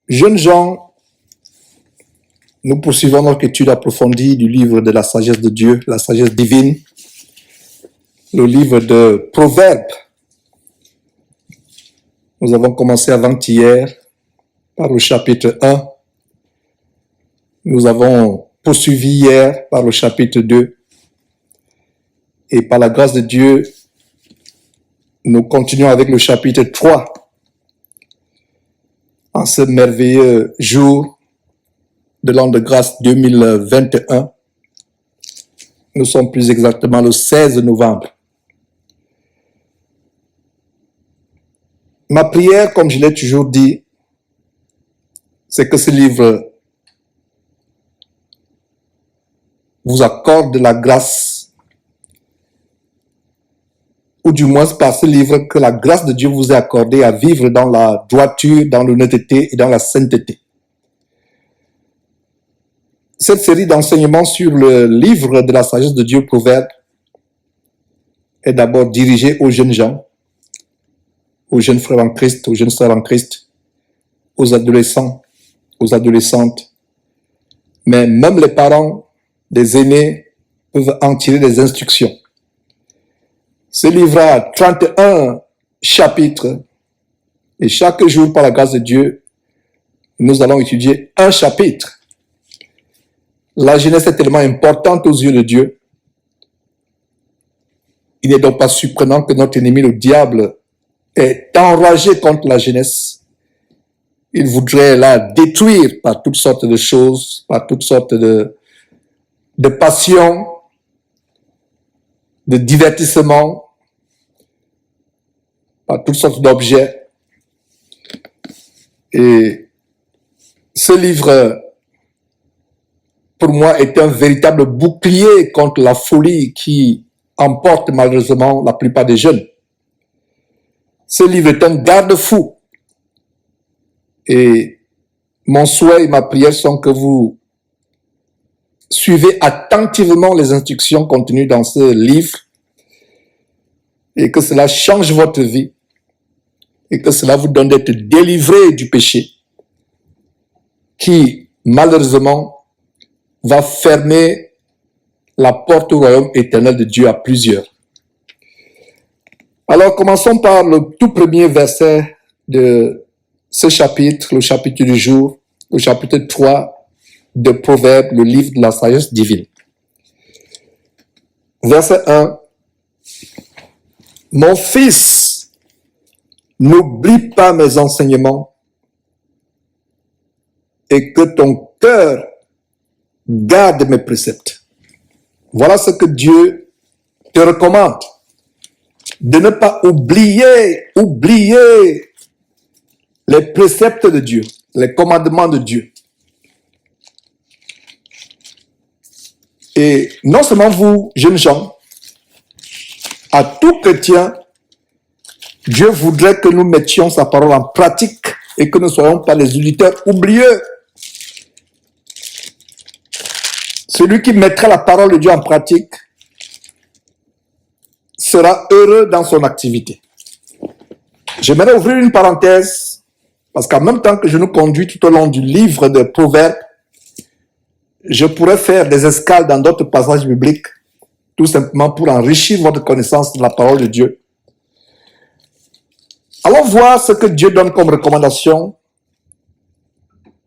Jeunes gens, nous poursuivons notre étude approfondie du livre de la sagesse de Dieu, la sagesse divine, le livre de Proverbes. Nous avons commencé avant-hier par le chapitre 1. Nous avons poursuivi hier par le chapitre 2. Et par la grâce de Dieu, nous continuons avec le chapitre 3. En ce merveilleux jour de l'an de grâce 2021, nous sommes plus exactement le 16 novembre. Ma prière, comme je l'ai toujours dit, c'est que ce livre vous accorde la grâce, ou du moins par ce livre, que la grâce de Dieu vous est accordée à vivre dans la droiture, dans l'honnêteté et dans la sainteté. Cette série d'enseignements sur le livre de la sagesse de Dieu, Proverbes, est d'abord dirigée aux jeunes gens, aux jeunes frères en Christ, aux jeunes sœurs en Christ, aux adolescents, aux adolescentes. Mais même les parents des aînés peuvent en tirer des instructions. Ce livre a 31 chapitres et chaque jour, par la grâce de Dieu, nous allons étudier un chapitre. La jeunesse est tellement importante aux yeux de Dieu. Il n'est donc pas surprenant que notre ennemi, le diable, est enragé contre la jeunesse. Il voudrait la détruire par toutes sortes de choses, par toutes sortes de passions, de divertissements, par toutes sortes d'objets. Et ce livre, pour moi, est un véritable bouclier contre la folie qui emporte malheureusement la plupart des jeunes. Ce livre est un garde-fou. Et mon souhait et ma prière sont que vous suivez attentivement les instructions contenues dans ce livre et que cela change votre vie et que cela vous donne d'être délivré du péché qui, malheureusement, va fermer la porte au royaume éternel de Dieu à plusieurs. Alors, commençons par le tout premier verset de ce chapitre, le chapitre du jour, le chapitre 3 de Proverbes, le livre de la sagesse divine. Verset 1. Mon fils, n'oublie pas mes enseignements et que ton cœur garde mes préceptes. Voilà ce que Dieu te recommande. De ne pas oublier les préceptes de Dieu, les commandements de Dieu. Et non seulement vous, jeunes gens, à tout chrétien, Dieu voudrait que nous mettions sa parole en pratique et que nous ne soyons pas les auditeurs oublieux. Celui qui mettra la parole de Dieu en pratique sera heureux dans son activité. J'aimerais ouvrir une parenthèse parce qu'en même temps que je nous conduis tout au long du livre de Proverbes, je pourrais faire des escales dans d'autres passages bibliques, tout simplement pour enrichir votre connaissance de la parole de Dieu. Allons voir ce que Dieu donne comme recommandation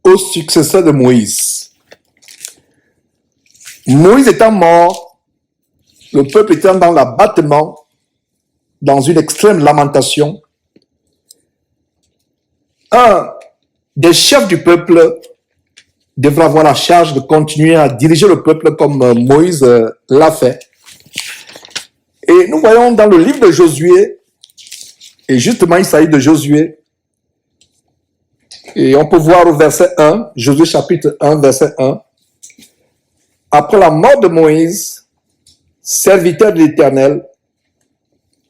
aux successeurs de Moïse. Moïse étant mort, le peuple étant dans l'abattement, dans une extrême lamentation, un des chefs du peuple devra avoir la charge de continuer à diriger le peuple comme Moïse l'a fait. Et nous voyons dans le livre de Josué, et justement il s'agit de Josué, et on peut voir au verset 1, Josué chapitre 1, verset 1, après la mort de Moïse, serviteur de l'Éternel,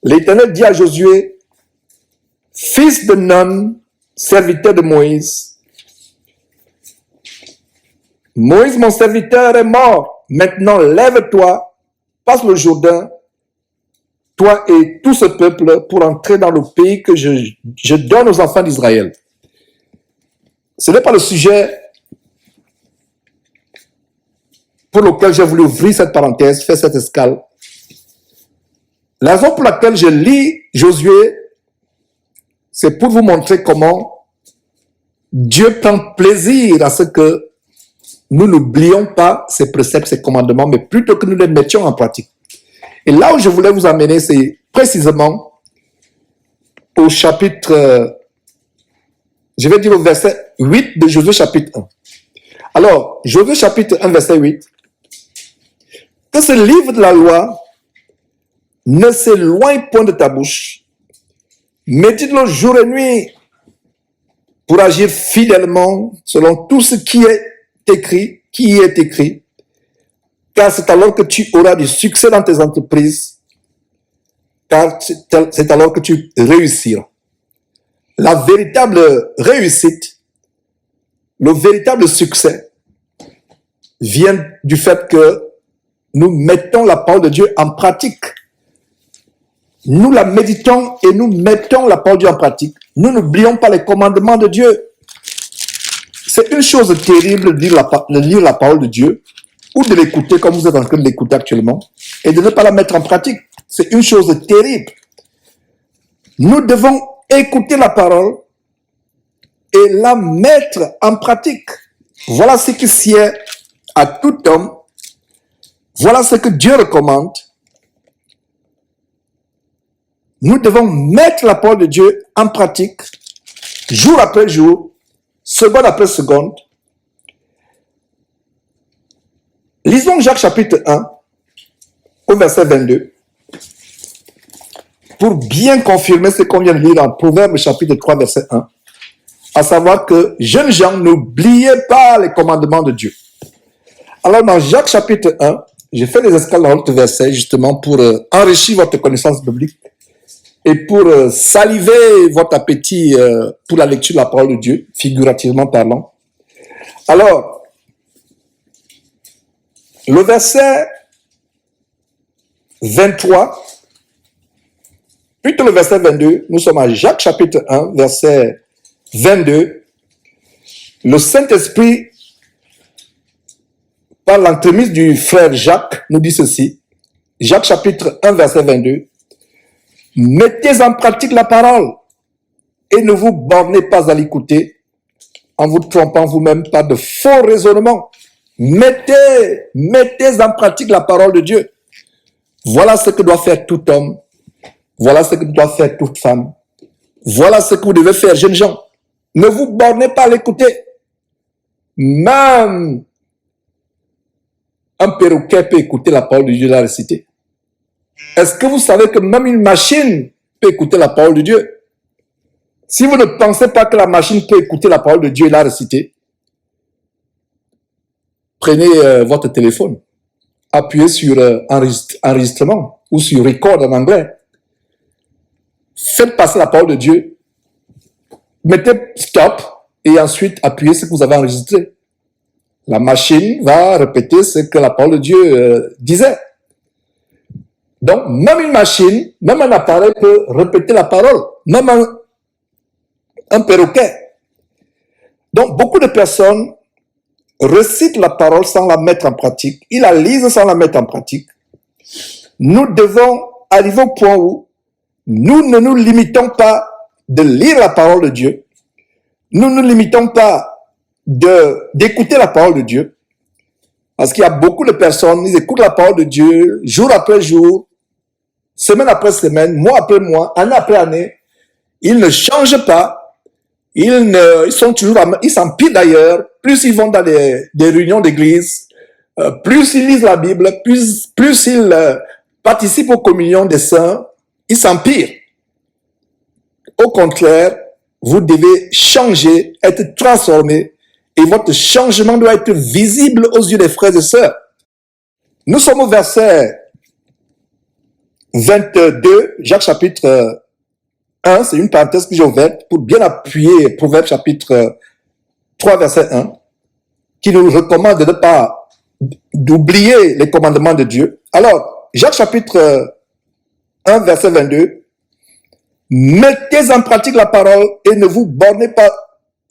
l'Éternel dit à Josué, fils de Nun, serviteur de Moïse, Moïse, mon serviteur, est mort. Maintenant, lève-toi, passe le Jourdain, toi et tout ce peuple, pour entrer dans le pays que je donne aux enfants d'Israël. Ce n'est pas le sujet pour lequel j'ai voulu ouvrir cette parenthèse, faire cette escale. La raison pour laquelle je lis Josué, c'est pour vous montrer comment Dieu prend plaisir à ce que nous n'oublions pas ses préceptes, ses commandements, mais plutôt que nous les mettions en pratique. Et là où je voulais vous amener, c'est précisément au chapitre, je vais dire au verset 8 de Josué chapitre 1. Alors, Josué chapitre 1, verset 8, que ce livre de la loi ne s'éloigne point de ta bouche, médite-le jour et nuit pour agir fidèlement selon tout ce qui y est écrit, car c'est alors que tu auras du succès dans tes entreprises, car c'est alors que tu réussiras. La véritable réussite, le véritable succès vient du fait que nous mettons la parole de Dieu en pratique. Nous la méditons et nous mettons la parole de Dieu en pratique. Nous n'oublions pas les commandements de Dieu. C'est une chose terrible de lire la parole de Dieu ou de l'écouter comme vous êtes en train de l'écouter actuellement et de ne pas la mettre en pratique. C'est une chose terrible. Nous devons écouter la parole et la mettre en pratique. Voilà ce qui sied à tout homme. Voilà ce que Dieu recommande. Nous devons mettre la parole de Dieu en pratique, jour après jour, seconde après seconde. Lisons Jacques chapitre 1, au verset 22, pour bien confirmer ce qu'on vient de lire dans Proverbe chapitre 3, verset 1, à savoir que, jeunes gens, n'oubliez pas les commandements de Dieu. Alors, dans Jacques chapitre 1, j'ai fait des escales dans l'autre verset, justement, pour enrichir votre connaissance biblique et pour saliver votre appétit pour la lecture de la parole de Dieu, figurativement parlant. Alors, le verset 23, plutôt le verset 22, nous sommes à Jacques chapitre 1, verset 22. Le Saint-Esprit, par l'entremise du frère Jacques, nous dit ceci. Jacques chapitre 1, verset 22. Mettez en pratique la parole et ne vous bornez pas à l'écouter en vous trompant vous-même par de faux raisonnements. Mettez en pratique la parole de Dieu. Voilà ce que doit faire tout homme. Voilà ce que doit faire toute femme. Voilà ce que vous devez faire, jeunes gens. Ne vous bornez pas à l'écouter. Même un perroquet peut écouter la parole de Dieu et la réciter. Est-ce que vous savez que même une machine peut écouter la parole de Dieu? Si vous ne pensez pas que la machine peut écouter la parole de Dieu et la réciter, prenez votre téléphone, appuyez sur enregistrement ou sur record en anglais. Faites passer la parole de Dieu, mettez stop et ensuite appuyez ce que vous avez enregistré. La machine va répéter ce que la parole de Dieu disait. Donc, même une machine, même un appareil peut répéter la parole, même un perroquet. Donc, beaucoup de personnes récitent la parole sans la mettre en pratique. Ils la lisent sans la mettre en pratique. Nous devons arriver au point où nous ne nous limitons pas de lire la parole de Dieu. Nous ne nous limitons pas d'écouter la parole de Dieu. Parce qu'il y a beaucoup de personnes, ils écoutent la parole de Dieu jour après jour, semaine après semaine, mois après mois, année après année. Ils ne changent pas. Ils sont toujours, ils s'empilent d'ailleurs. Plus ils vont dans des réunions d'église, plus ils lisent la Bible, plus ils participent aux communions des saints, ils s'empilent. Au contraire, vous devez changer, être transformé, et votre changement doit être visible aux yeux des frères et sœurs. Nous sommes au verset 22, Jacques chapitre 1, c'est une parenthèse que j'ai ouverte pour bien appuyer Proverbe chapitre 3, verset 1, qui nous recommande de ne pas d'oublier les commandements de Dieu. Alors, Jacques chapitre 1, verset 22, mettez en pratique la parole et ne vous bornez pas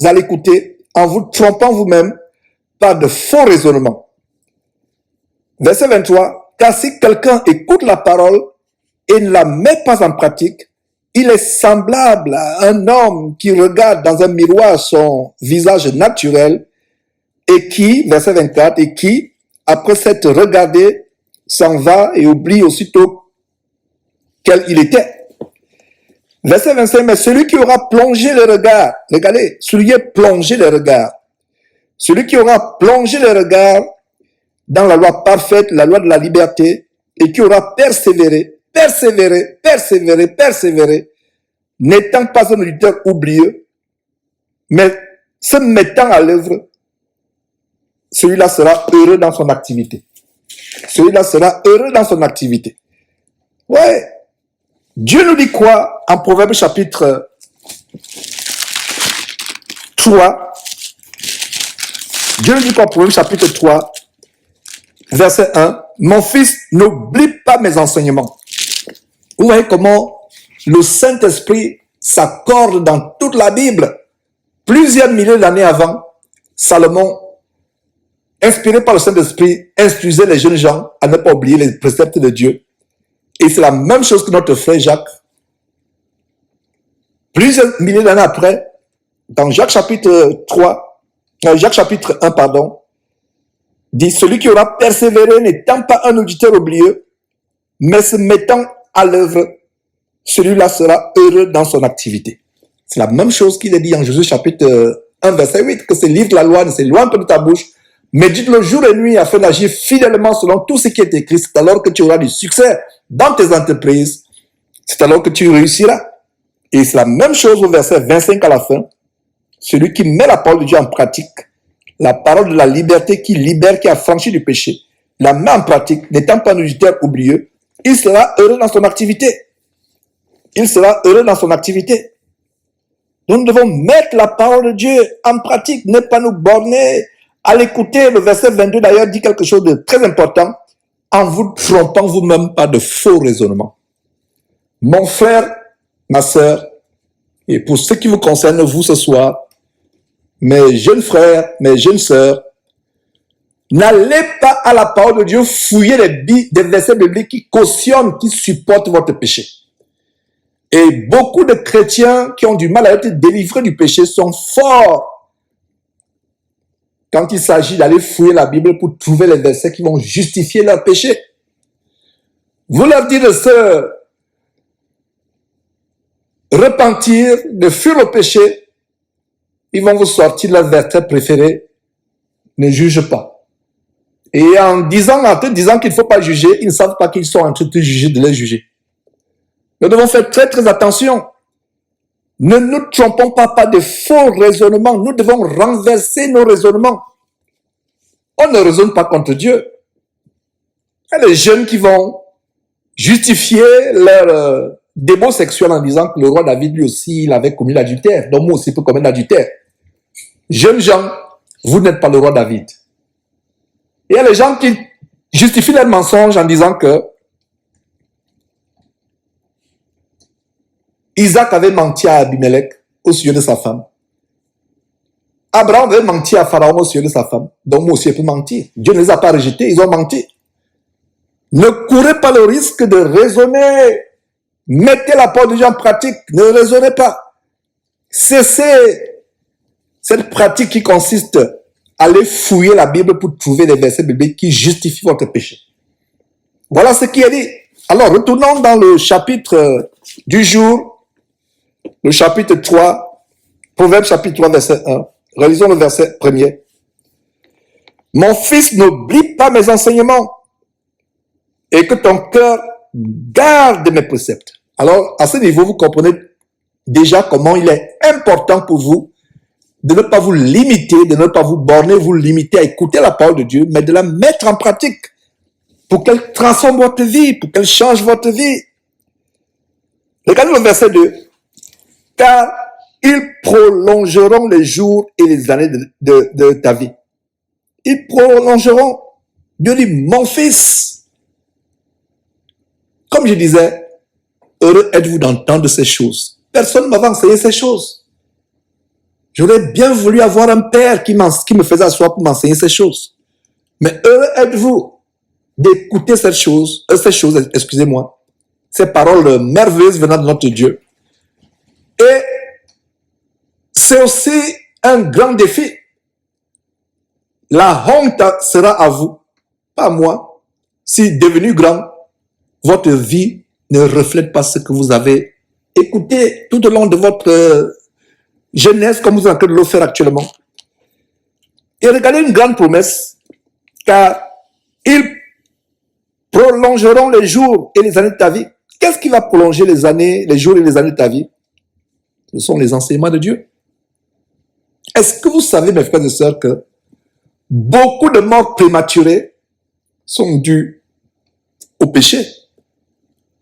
à l'écouter en vous trompant vous-même par de faux raisonnements. Verset 23, car si quelqu'un écoute la parole et ne la met pas en pratique, il est semblable à un homme qui regarde dans un miroir son visage naturel et qui, verset 24, et qui, après s'être regardé, s'en va et oublie aussitôt quel il était. Verset 25, mais celui qui aura plongé le regard, regardez, celui qui a plongé le regard, celui qui aura plongé le regard dans la loi parfaite, la loi de la liberté, et qui aura persévéré, n'étant pas un auditeur oublieux, mais se mettant à l'œuvre, celui-là sera heureux dans son activité. Celui-là sera heureux dans son activité. Ouais. Dieu nous dit quoi en Proverbe chapitre 3? Dieu nous dit quoi en Proverbe chapitre 3, verset 1? Mon fils, n'oublie pas mes enseignements. Vous voyez comment le Saint-Esprit s'accorde dans toute la Bible. Plusieurs milliers d'années avant, Salomon, inspiré par le Saint-Esprit, instruisait les jeunes gens à ne pas oublier les préceptes de Dieu. Et c'est la même chose que notre frère Jacques. Plusieurs milliers d'années après, dans Jacques chapitre 1, pardon, dit, celui qui aura persévéré n'étant pas un auditeur oublieux, mais se mettant à l'œuvre, celui-là sera heureux dans son activité. C'est la même chose qu'il est dit en Jésus chapitre 1, verset 8, que ce livre de la loi ne s'éloigne pas de ta bouche, médite-le jour et nuit afin d'agir fidèlement selon tout ce qui est écrit. C'est alors que tu auras du succès dans tes entreprises. C'est alors que tu réussiras. Et c'est la même chose au verset 25 à la fin. Celui qui met la parole de Dieu en pratique, la parole de la liberté qui libère, qui a franchi du péché, la met en pratique, n'étant pas un auditeur oublieux, il sera heureux dans son activité. Il sera heureux dans son activité. Nous devons mettre la parole de Dieu en pratique, ne pas nous borner à l'écouter. Le verset 22 d'ailleurs dit quelque chose de très important, en vous trompant vous-même par de faux raisonnements. Mon frère, ma sœur, et pour ce qui vous concerne, vous ce soir, mes jeunes frères, mes jeunes sœurs, n'allez pas à la parole de Dieu fouiller des versets bibliques qui cautionnent, qui supportent votre péché. Et beaucoup de chrétiens qui ont du mal à être délivrés du péché sont forts quand il s'agit d'aller fouiller la Bible pour trouver les versets qui vont justifier leur péché. Vous leur dites de se repentir, de fuir le péché, ils vont vous sortir leur verset préféré, ne juge pas. Et en te disant qu'il ne faut pas juger, ils ne savent pas qu'ils sont en train de te juger, de les juger. Nous devons faire très très attention. Ne nous trompons pas par de faux raisonnements. Nous devons renverser nos raisonnements. On ne raisonne pas contre Dieu. Il y a des jeunes qui vont justifier leur démon sexuel en disant que le roi David, lui aussi, il avait commis l'adultère. Donc moi aussi, je peux commettre l'adultère. Jeunes gens, vous n'êtes pas le roi David. Il y a les gens qui justifient leurs mensonges en disant que Isaac avait menti à Abimelech au sujet de sa femme. Abraham avait menti à Pharaon au sujet de sa femme. Donc moi aussi, je peux mentir. Dieu ne les a pas rejetés, ils ont menti. Ne courez pas le risque de raisonner. Mettez la parole de Dieu en pratique. Ne raisonnez pas. Cessez cette pratique qui consiste à aller fouiller la Bible pour trouver des versets bibliques qui justifient votre péché. Voilà ce qui est dit. Alors, retournons dans le chapitre du jour. Le chapitre 3, Proverbe chapitre 3, verset 1. Relisons le verset 1er. Mon fils, n'oublie pas mes enseignements et que ton cœur garde mes préceptes. Alors, à ce niveau, vous comprenez déjà comment il est important pour vous de ne pas vous limiter, de ne pas vous borner, vous limiter à écouter la parole de Dieu, mais de la mettre en pratique pour qu'elle transforme votre vie, pour qu'elle change votre vie. Regardez le verset 2. Car ils prolongeront les jours et les années de ta vie. Ils prolongeront. Dieu dit, mon fils. Comme je disais, heureux êtes-vous d'entendre ces choses. Personne ne m'avait enseigné ces choses. J'aurais bien voulu avoir un père qui me faisait asseoir pour m'enseigner ces choses. Mais heureux êtes-vous d'écouter ces choses, excusez-moi, ces paroles merveilleuses venant de notre Dieu. Et c'est aussi un grand défi. La honte sera à vous, pas à moi, si devenu grand, votre vie ne reflète pas ce que vous avez écouté tout au long de votre jeunesse, comme vous êtes en train de le faire actuellement. Et regardez une grande promesse, car ils prolongeront les jours et les années de ta vie. Qu'est-ce qui va prolonger les jours et les années de ta vie? Ce sont les enseignements de Dieu. Est-ce que vous savez, mes frères et sœurs, que beaucoup de morts prématurées sont dues au péché?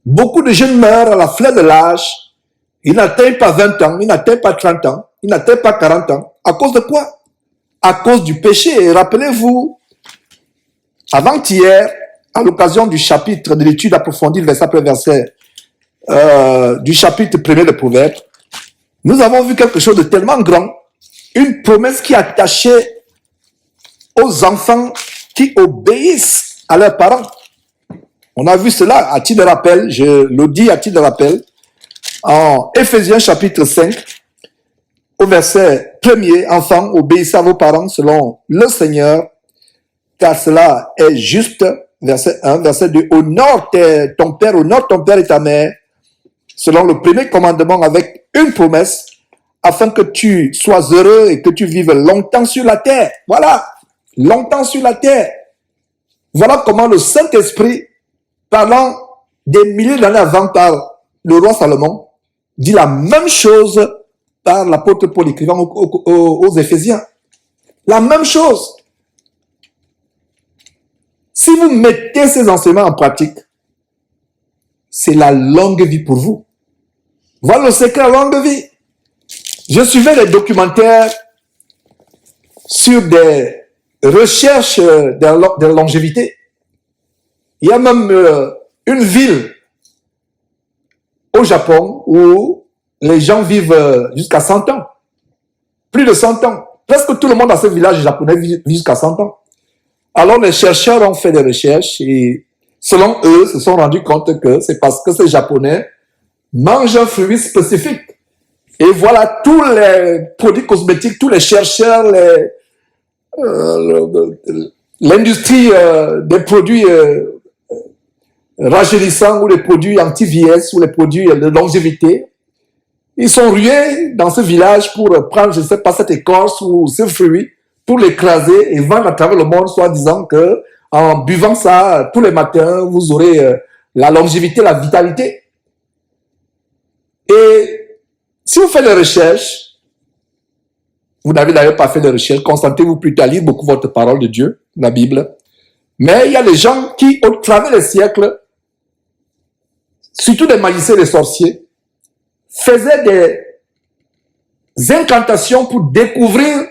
Beaucoup de jeunes meurent à la fleur de l'âge. Ils n'atteignent pas 20 ans, ils n'atteignent pas 30 ans, ils n'atteignent pas 40 ans. À cause de quoi? À cause du péché. Et rappelez-vous, avant-hier, à l'occasion du chapitre de l'étude approfondie, verset après verset, du chapitre 1er de Proverbes, nous avons vu quelque chose de tellement grand, une promesse qui est attachée aux enfants qui obéissent à leurs parents. On a vu cela à titre de rappel, je le dis à titre de rappel, en Éphésiens chapitre 5, au verset 1er, enfants, obéissez à vos parents selon le Seigneur, car cela est juste. Verset 1, verset 2, honore ton père, honore ton père et ta mère, selon le premier commandement avec une promesse, afin que tu sois heureux et que tu vives longtemps sur la terre. Voilà, longtemps sur la terre. Voilà comment le Saint-Esprit, parlant des milliers d'années avant par le roi Salomon, dit la même chose par l'apôtre Paul écrivant aux Éphésiens. La même chose. Si vous mettez ces enseignements en pratique, c'est la longue vie pour vous. Voilà le secret de la longue vie. Je suivais des documentaires sur des recherches de longévité. Il y a même une ville au Japon où les gens vivent jusqu'à 100 ans. Plus de 100 ans. Presque tout le monde dans ce village japonais vit jusqu'à 100 ans. Alors les chercheurs ont fait des recherches et selon eux, se sont rendus compte que c'est parce que ces Japonais mangent un fruit spécifique. Et voilà, tous les produits cosmétiques, tous les chercheurs, l'industrie des produits rajeunissants ou les produits anti-vieillesse ou les produits de longévité, ils sont rués dans ce village pour prendre, je ne sais pas, cette écorce ou ce fruit pour l'écraser et vendre à travers le monde, soit disant que en buvant ça tous les matins, vous aurez la longévité, la vitalité. Et si vous faites des recherches, vous n'avez d'ailleurs pas fait de recherches, concentrez-vous plutôt à lire beaucoup votre parole de Dieu, la Bible. Mais il y a des gens qui, au travers des siècles, surtout des magiciens et des sorciers, faisaient des incantations pour découvrir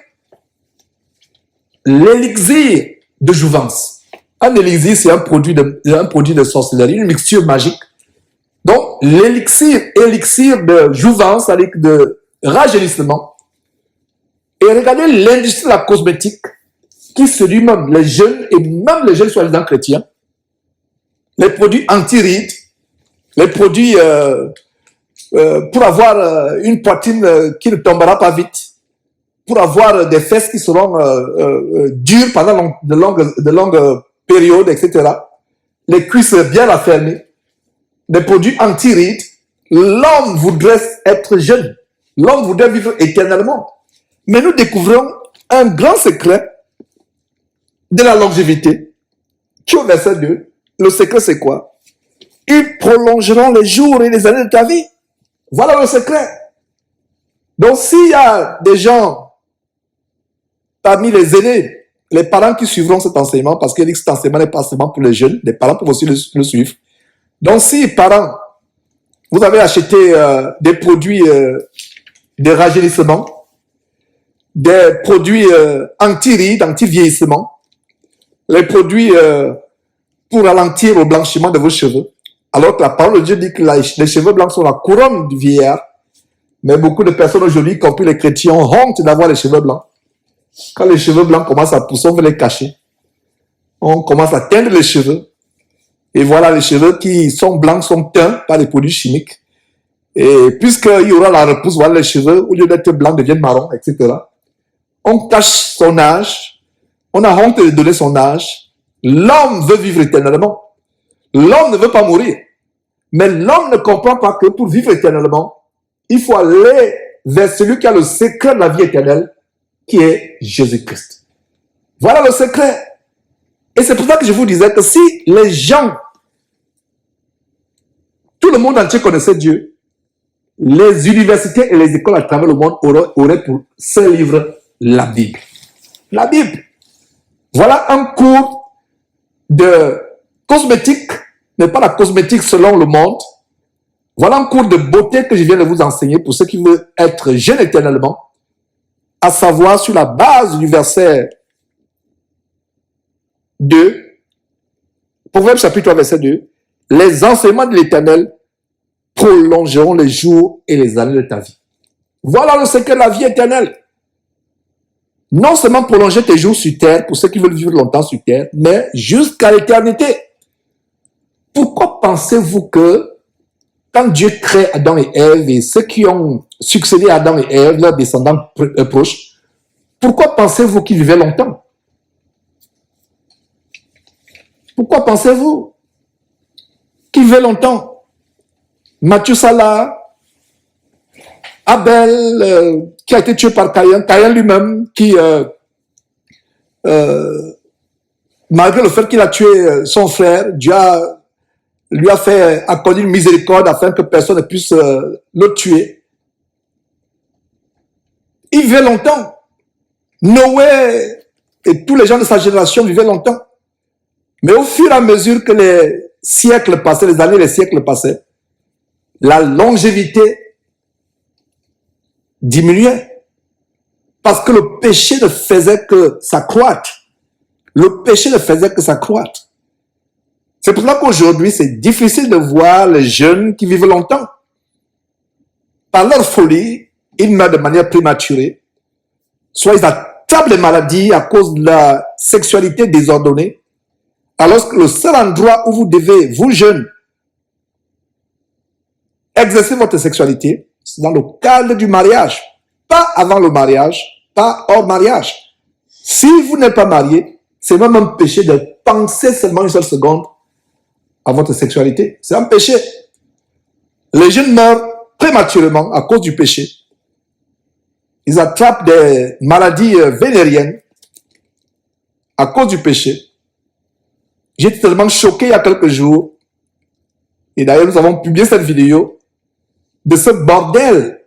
l'élixir de jouvence. Un élixir, c'est un produit de sorcellerie, une mixture magique. Donc, élixir de jouvence, avec de rajeunissement. Et regardez l'industrie de la cosmétique qui séduit même les jeunes, et même les jeunes soi-disant chrétiens. Les produits anti-rides, les produits pour avoir une poitrine qui ne tombera pas vite, pour avoir des fesses qui seront dures pendant de longues périodes, etc. Les cuisses bien affermies, des produits anti-rides. L'homme voudrait être jeune. L'homme voudrait vivre éternellement. Mais nous découvrons un grand secret de la longévité, qui est au verset 2. Le secret, c'est quoi? Ils prolongeront les jours et les années de ta vie. Voilà le secret. Donc, s'il y a des gens parmi les aînés, les parents qui suivront cet enseignement, parce que cet enseignement n'est pas seulement pour les jeunes, les parents peuvent aussi le suivre. Donc, si, parents, vous avez acheté des produits de rajeunissement, des produits anti-rides, anti-vieillissement, les produits pour ralentir le blanchiment de vos cheveux, alors que la parole de Dieu dit que les cheveux blancs sont la couronne du vieillard, Mais beaucoup de personnes aujourd'hui, y compris les chrétiens, ont honte d'avoir les cheveux blancs. Quand les cheveux blancs commencent à pousser, on veut les cacher. On commence à teindre les cheveux. Et voilà, les cheveux qui sont blancs sont teints par des produits chimiques. Et puisqu'il y aura la repousse, voilà, les cheveux, au lieu d'être blancs, deviennent marrons, etc. On cache son âge. On a honte de donner son âge. L'homme veut vivre éternellement. L'homme ne veut pas mourir. Mais l'homme ne comprend pas que pour vivre éternellement, il faut aller vers celui qui a le secret de la vie éternelle, qui est Jésus-Christ. Voilà le secret. Et c'est pour ça que je vous disais que si les gens, tout le monde entier connaissait Dieu, les universités et les écoles à travers le monde auraient pour seul livre la Bible. La Bible. Voilà un cours de cosmétique, mais pas la cosmétique selon le monde. Voilà un cours de beauté que je viens de vous enseigner pour ceux qui veulent être jeunes éternellement, à savoir sur la base du verset 2, Proverbe chapitre 3, verset 2, les enseignements de l'Éternel prolongeront les jours et les années de ta vie. Voilà le secret de la vie éternelle. Non seulement prolonger tes jours sur terre, pour ceux qui veulent vivre longtemps sur terre, mais jusqu'à l'éternité. Pourquoi pensez-vous que quand Dieu crée Adam et Ève et ceux qui ont succédé à Adam et Ève, leurs descendants proches, pourquoi pensez-vous qu'ils vivaient longtemps? Pourquoi pensez-vous qu'ils vivaient longtemps? Mathusala, Abel, qui a été tué par Caïn, Caïn lui-même, qui, malgré le fait qu'il a tué son frère, Dieu lui a fait accorder une miséricorde afin que personne ne puisse le tuer. Il vivait longtemps. Noé et tous les gens de sa génération vivaient longtemps. Mais au fur et à mesure que les siècles passaient, les années, les siècles passaient, la longévité diminuait. Parce que le péché ne faisait que s'accroître. Le péché ne faisait que s'accroître. C'est pour ça qu'aujourd'hui, c'est difficile de voir les jeunes qui vivent longtemps. Par leur folie, ils meurent de manière prématurée. Soit ils attrapent les maladies à cause de la sexualité désordonnée. Alors que le seul endroit où vous devez, vous jeunes, exercer votre sexualité, c'est dans le cadre du mariage. Pas avant le mariage, pas hors mariage. Si vous n'êtes pas marié, c'est même un péché de penser seulement une seule seconde à votre sexualité. C'est un péché. Les jeunes meurent prématurément à cause du péché. Ils attrapent des maladies vénériennes à cause du péché. J'étais tellement choqué il y a quelques jours, et d'ailleurs nous avons publié cette vidéo, de ce bordel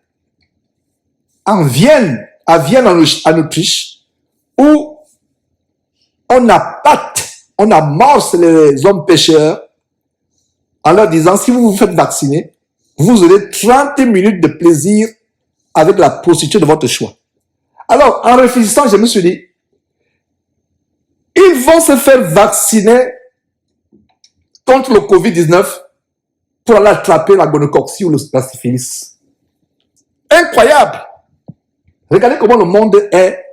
en Vienne, en Autriche, où on appâte, on amorce les hommes pécheurs en leur disant, si vous vous faites vacciner, vous aurez 30 minutes de plaisir avec la prostituée de votre choix. Alors, en réfléchissant, je me suis dit, ils vont se faire vacciner contre le Covid-19 pour aller attraper la gonococcie ou la syphilis. Incroyable! Regardez comment le monde est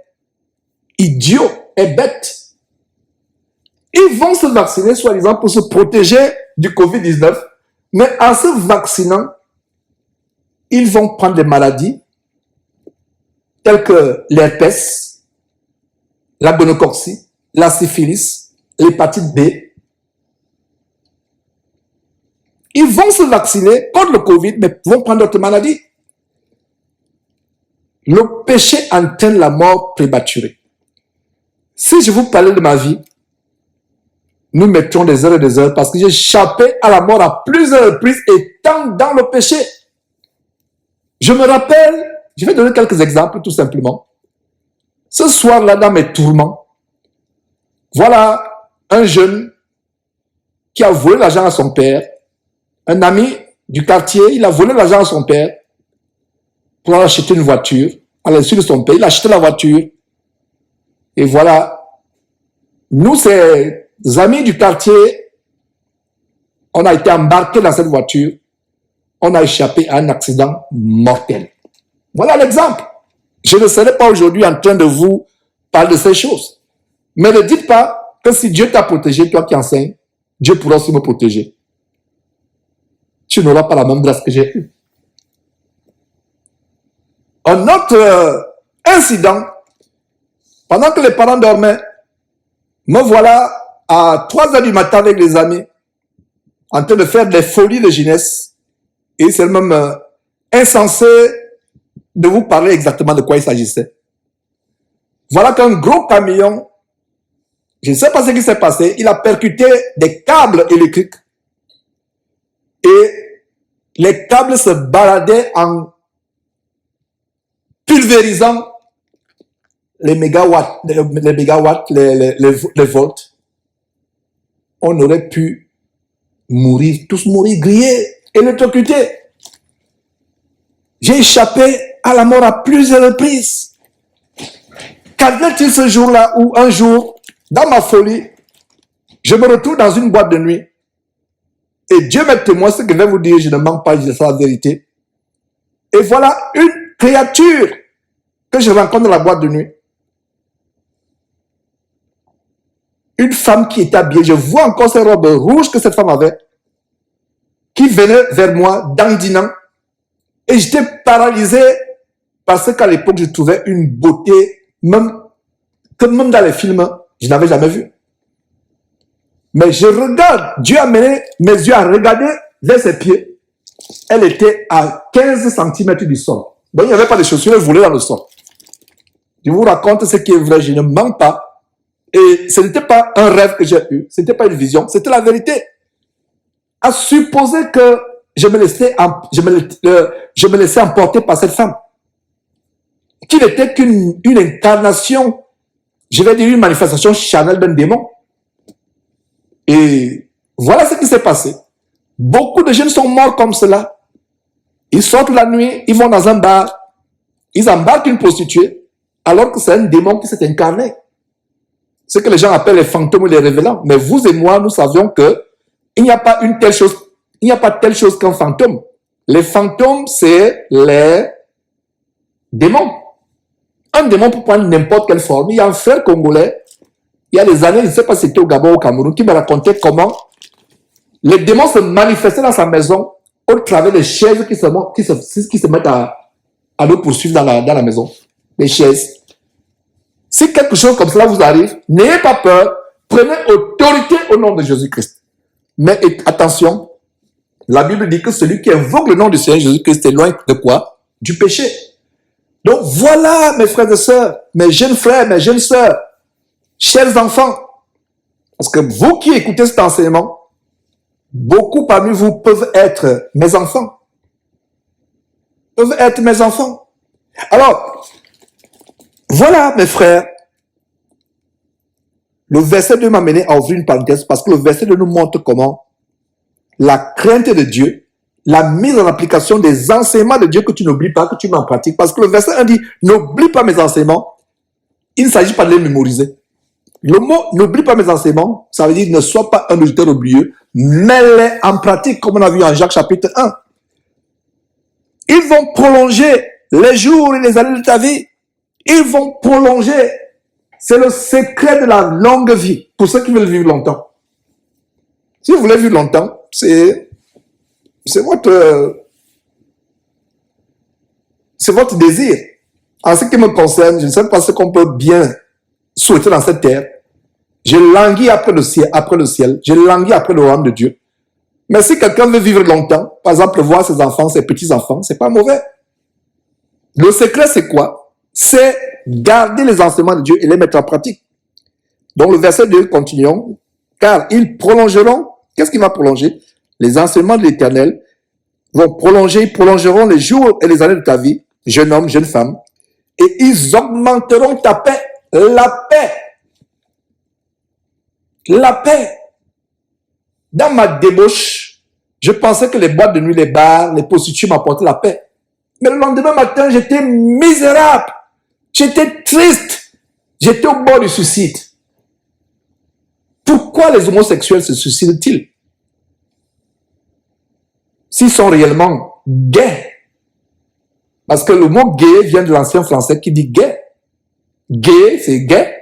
idiot, est bête. Ils vont se vacciner, soi-disant, pour se protéger du Covid-19, mais en se vaccinant, ils vont prendre des maladies telles que l'herpès, la gonococcie, la syphilis, l'hépatite B. Ils vont se vacciner contre le Covid, mais vont prendre d'autres maladies. Le péché entraîne la mort prématurée. Si je vous parlais de ma vie, nous mettions des heures et des heures parce que j'ai échappé à la mort à plusieurs reprises étant dans le péché. Je me rappelle, je vais donner quelques exemples tout simplement. Ce soir-là, dans mes tourments, voilà un jeune qui a volé l'argent à son père, un ami du quartier, il a volé l'argent à son père pour acheter une voiture. À l'insu de son père, il a acheté la voiture. Et voilà, nous, ces amis du quartier, on a été embarqués dans cette voiture. On a échappé à un accident mortel. Voilà l'exemple. Je ne serai pas aujourd'hui en train de vous parler de ces choses. Mais ne dites pas que si Dieu t'a protégé, toi qui enseignes, Dieu pourra aussi me protéger. Tu n'auras pas la même grâce que j'ai eue. Un autre incident, pendant que les parents dormaient, me voilà à 3 heures du matin avec les amis, en train de faire des folies de jeunesse. Et c'est même insensé de vous parler exactement de quoi il s'agissait. Voilà qu'un gros camion, je ne sais pas ce qui s'est passé, il a percuté des câbles électriques. Et les câbles se baladaient en pulvérisant les mégawatts, les volts. On aurait pu mourir, tous mourir, grillés, électrocutés. J'ai échappé à la mort à plusieurs reprises. Qu'advient-il ce jour-là où un jour, dans ma folie, je me retrouve dans une boîte de nuit et Dieu m'est témoin, ce que je vais vous dire, je ne manque pas, je dis la vérité. Et voilà une créature que je rencontre dans la boîte de nuit. Une femme qui était habillée, je vois encore ces robes rouges que cette femme avait, qui venait vers moi, dandinant, et j'étais paralysé parce qu'à l'époque, je trouvais une beauté, même dans les films, je n'avais jamais vu. Mais je regarde, Dieu a mené mes yeux à regarder vers ses pieds. Elle était à 15 cm du sol. Donc, il n'y avait pas de chaussures, elle volait dans le sol. Je vous raconte ce qui est vrai, je ne mens pas. Et ce n'était pas un rêve que j'ai eu, ce n'était pas une vision, c'était la vérité. À supposer que je me laissais emporter par cette femme, qui n'était qu'une incarnation, je vais dire une manifestation charnelle d'un démon. Et voilà ce qui s'est passé. Beaucoup de jeunes sont morts comme cela. Ils sortent la nuit, ils vont dans un bar, ils embarquent une prostituée, alors que c'est un démon qui s'est incarné. Ce que les gens appellent les fantômes ou les révélants. Mais vous et moi, nous savions que il n'y a pas une telle chose, il n'y a pas telle chose qu'un fantôme. Les fantômes, c'est les démons. Un démon peut prendre n'importe quelle forme. Il y a un frère congolais, il y a des années, je ne sais pas si c'était au Gabon ou au Cameroun, qui me racontait comment les démons se manifestaient dans sa maison au travers des chaises qui se mettent à nous poursuivre dans la maison. Les chaises. Si quelque chose comme cela vous arrive, n'ayez pas peur, prenez autorité au nom de Jésus-Christ. Mais attention, la Bible dit que celui qui invoque le nom du Seigneur Jésus-Christ est loin de quoi? Du péché. Donc voilà, mes frères et sœurs, mes jeunes frères, mes jeunes sœurs, chers enfants, parce que vous qui écoutez cet enseignement, beaucoup parmi vous peuvent être mes enfants. Peuvent être mes enfants. Alors, voilà, mes frères, le verset 2 m'a mené à ouvrir une parenthèse parce que le verset 2 nous montre comment la crainte de Dieu, la mise en application des enseignements de Dieu que tu n'oublies pas, que tu mets en pratique. Parce que le verset 1 dit, n'oublie pas mes enseignements. Il ne s'agit pas de les mémoriser. Le mot n'oublie pas mes enseignements, ça veut dire ne sois pas un auditeur oublieux, mets-les en pratique comme on a vu en Jacques chapitre 1. Ils vont prolonger les jours et les années de ta vie. Ils vont prolonger. C'est le secret de la longue vie pour ceux qui veulent vivre longtemps. Si vous voulez vivre longtemps, c'est votre désir. En ce qui me concerne, je ne sais pas ce qu'on peut bien souhaiter dans cette terre. Je languis après le ciel, je languis après le royaume de Dieu. Mais si quelqu'un veut vivre longtemps, par exemple voir ses enfants, ses petits-enfants, c'est pas mauvais. Le secret, c'est quoi? C'est garder les enseignements de Dieu et les mettre en pratique. Donc le verset 2, continuons. Car ils prolongeront, qu'est-ce qui va prolonger? Les enseignements de l'Éternel vont prolonger, ils prolongeront les jours et les années de ta vie, jeune homme, jeune femme, et ils augmenteront ta paix, la paix. La paix. Dans ma débauche, je pensais que les boîtes de nuit, les bars, les prostituées m'apportaient la paix. Mais le lendemain matin, j'étais misérable. J'étais triste. J'étais au bord du suicide. Pourquoi les homosexuels se suicident-ils? S'ils sont réellement gays. Parce que le mot gay vient de l'ancien français qui dit gay. Gay, c'est gay.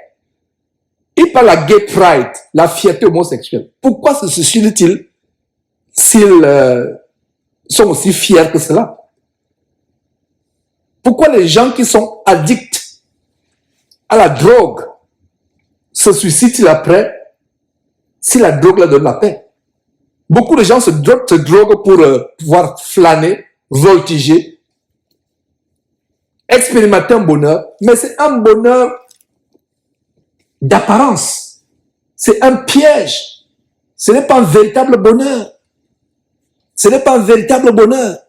Il parle la gay pride, la fierté homosexuelle. Pourquoi se suicident-ils s'ils sont aussi fiers que cela? Pourquoi les gens qui sont addicts à la drogue se suicident-ils après si la drogue leur donne la paix? Beaucoup de gens se droguent pour pouvoir flâner, voltiger, expérimenter un bonheur, mais c'est un bonheur d'apparence. C'est un piège. Ce n'est pas un véritable bonheur. Ce n'est pas un véritable bonheur.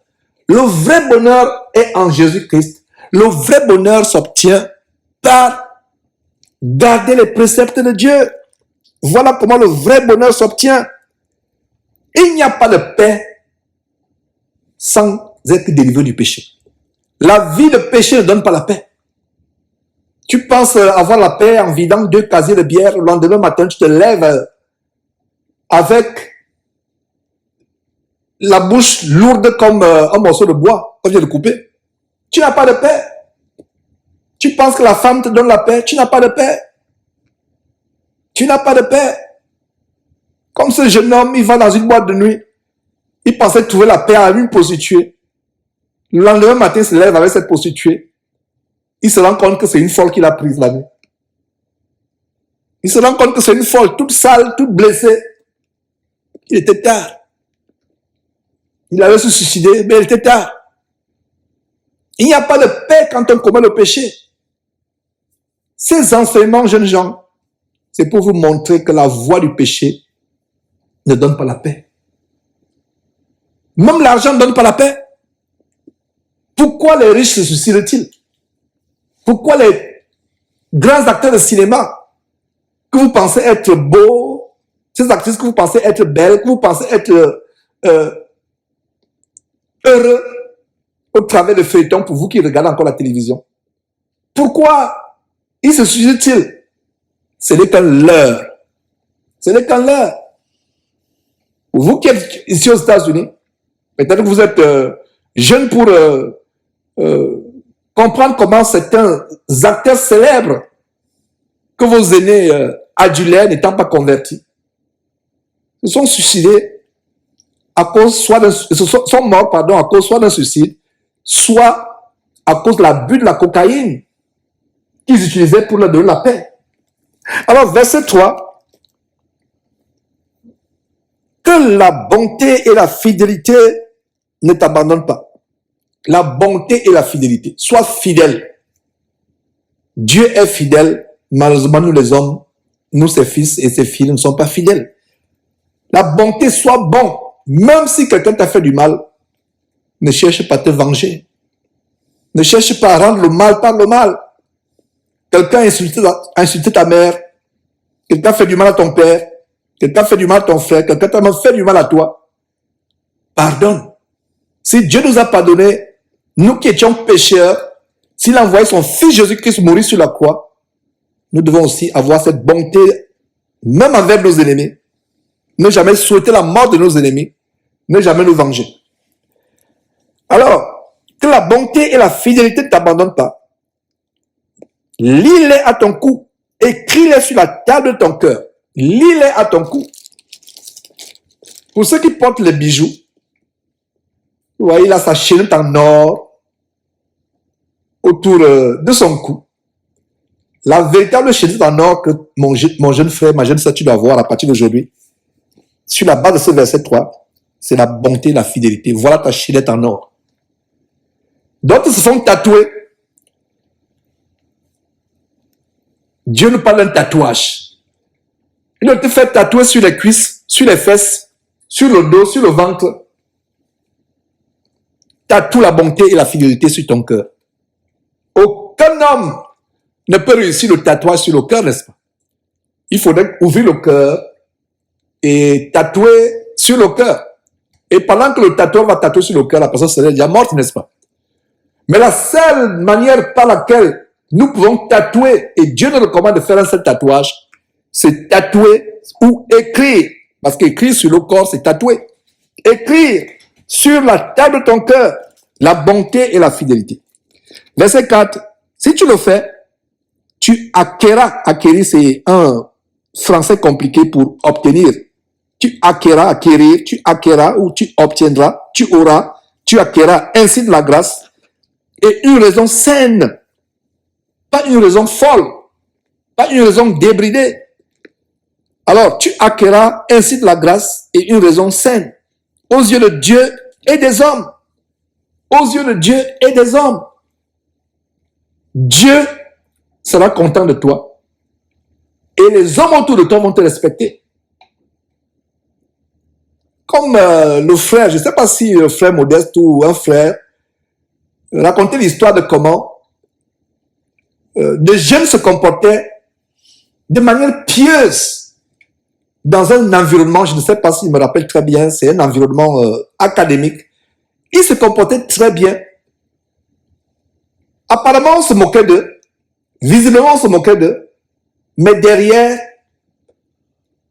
Le vrai bonheur est en Jésus-Christ. Le vrai bonheur s'obtient par garder les préceptes de Dieu. Voilà comment le vrai bonheur s'obtient. Il n'y a pas de paix sans être délivré du péché. La vie de péché ne donne pas la paix. Tu penses avoir la paix en vidant 2 casiers de bière, le lendemain matin, tu te lèves avec la bouche lourde comme un morceau de bois qu'on vient de couper. Tu n'as pas de paix. Tu penses que la femme te donne la paix. Tu n'as pas de paix. Tu n'as pas de paix. Comme ce jeune homme, il va dans une boîte de nuit. Il pensait trouver la paix à une prostituée. Le lendemain matin, il se lève avec cette prostituée. Il se rend compte que c'est une folle qu'il a prise la nuit. Il se rend compte que c'est une folle, toute sale, toute blessée. Il était tard. Il avait se suicider, mais il était tard. Il n'y a pas de paix quand on commet le péché. Ces enseignements, jeunes gens, c'est pour vous montrer que la voie du péché ne donne pas la paix. Même l'argent ne donne pas la paix. Pourquoi les riches se suicident-ils? Pourquoi les grands acteurs de cinéma que vous pensez être beaux, ces actrices que vous pensez être belles, que vous pensez être heureux au travers de feuilletons pour vous qui regardez encore la télévision, pourquoi ils se suicident-ils? Ce n'est qu'un leurre. Ce n'est qu'un leurre. Vous qui êtes ici aux États-Unis, peut-être que vous êtes jeune pour comprendre comment certains acteurs célèbres que vos aînés adulaires n'étant pas convertis se sont suicidés à cause sont morts à cause soit d'un suicide, soit à cause de l'abus de la cocaïne qu'ils utilisaient pour leur donner la paix. Alors, verset 3, que la bonté et la fidélité ne t'abandonnent pas. La bonté et la fidélité. Sois fidèle. Dieu est fidèle. Malheureusement, nous les hommes, nous ses fils et ses filles ne sommes pas fidèles. La bonté, soit bon. Même si quelqu'un t'a fait du mal, ne cherche pas à te venger. Ne cherche pas à rendre le mal par le mal. Quelqu'un a insulté ta mère. Quelqu'un fait du mal à ton père. Quelqu'un fait du mal à ton frère. Quelqu'un t'a même fait du mal à toi. Pardonne. Si Dieu nous a pardonné, nous qui étions pécheurs, s'il a envoyé son fils Jésus-Christ mourir sur la croix, nous devons aussi avoir cette bonté, même envers nos ennemis. Ne jamais souhaiter la mort de nos ennemis. Ne jamais nous venger. Alors, que la bonté et la fidélité ne t'abandonnent pas. Lis-les à ton cou. Écris-les sur la table de ton cœur. Lis-les à ton cou. Pour ceux qui portent les bijoux, vous voyez là sa chaînette en or autour de son cou. La véritable chaînette en or que mon jeune frère, ma jeune sœur, tu dois voir à partir d'aujourd'hui, sur la base de ce verset 3, c'est la bonté et la fidélité. Voilà ta chaînette en or. D'autres se sont tatoués. Dieu nous parle d'un tatouage. Il doit te faire tatouer sur les cuisses, sur les fesses, sur le dos, sur le ventre. Tatoue la bonté et la fidélité sur ton cœur. Aucun homme ne peut réussir le tatouage sur le cœur, n'est-ce pas? Il faudrait ouvrir le cœur et tatouer sur le cœur. Et pendant que le tatoueur va tatouer sur le cœur, la personne serait déjà morte, n'est-ce pas? Mais la seule manière par laquelle nous pouvons tatouer, et Dieu nous recommande de faire un seul tatouage, c'est tatouer ou écrire. Parce qu'écrire sur le corps, c'est tatouer. Écrire sur la table de ton cœur la bonté et la fidélité. Verset 4. Si tu le fais, tu acquérir, c'est un français compliqué pour obtenir. Tu acquérir, ou tu obtiendras, tu auras, tu acquéras ainsi de la grâce et une raison saine, pas une raison folle, pas une raison débridée. Alors, tu acquéras ainsi de la grâce et une raison saine aux yeux de Dieu et des hommes. Aux yeux de Dieu et des hommes. Dieu sera content de toi et les hommes autour de toi vont te respecter. Comme le frère, je ne sais pas si le frère Modeste ou un frère racontait l'histoire de comment des jeunes se comportaient de manière pieuse dans un environnement, je ne sais pas s'il me rappelle très bien, c'est un environnement académique. Ils se comportaient très bien. Apparemment, on se moquait d'eux. Visiblement, on se moquait d'eux. Mais derrière,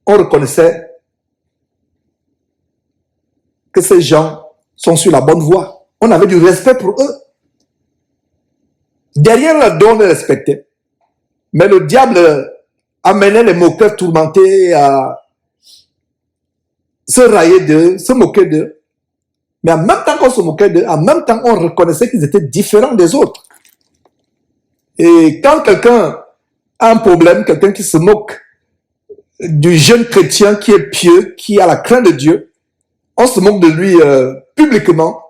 on reconnaissait que ces gens sont sur la bonne voie. On avait du respect pour eux. Derrière leur dos, on les respectait. Mais le diable amenait les moqueurs tourmentés à se railler d'eux, se moquer d'eux. Mais en même temps qu'on se moquait d'eux, en même temps, on reconnaissait qu'ils étaient différents des autres. Et quand quelqu'un a un problème, quelqu'un qui se moque du jeune chrétien qui est pieux, qui a la crainte de Dieu, on se moque de lui publiquement,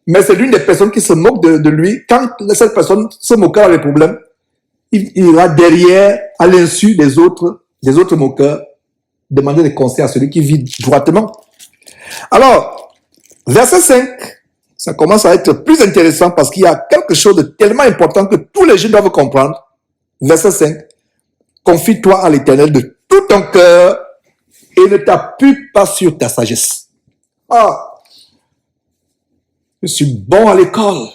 mais c'est l'une des personnes qui se moque de lui. Quand cette personne se moquera des problèmes, il ira derrière, à l'insu des autres moqueurs, demander des conseils à celui qui vit droitement. Alors, verset 5, ça commence à être plus intéressant parce qu'il y a quelque chose de tellement important que tous les jeunes doivent comprendre. Verset 5, confie-toi à l'Éternel de tout ton cœur et ne t'appuie pas sur ta sagesse. Ah, je suis bon à l'école,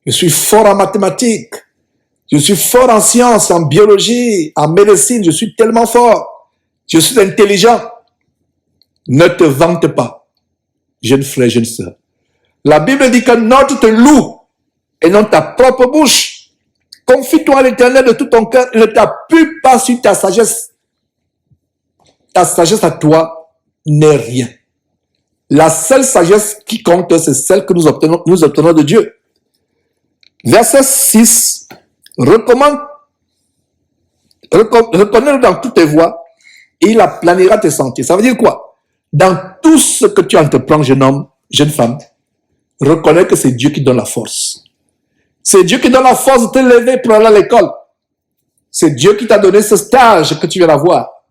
je suis fort en mathématiques, je suis fort en sciences, en biologie, en médecine, je suis tellement fort, je suis intelligent. Ne te vante pas, jeune frère, jeune sœur. La Bible dit que notre te loue et non ta propre bouche. Confie-toi à l'Éternel de tout ton cœur et ne t'appuie pas sur ta sagesse. Ta sagesse à toi n'est rien. La seule sagesse qui compte, c'est celle que nous obtenons de Dieu. Verset 6, reconnais-le dans toutes tes voies et il aplanira tes sentiers. Ça veut dire quoi? Dans tout ce que tu entreprends, jeune homme, jeune femme, reconnais que c'est Dieu qui donne la force. C'est Dieu qui donne la force de te lever pour aller à l'école. C'est Dieu qui t'a donné ce stage que tu viens d'avoir.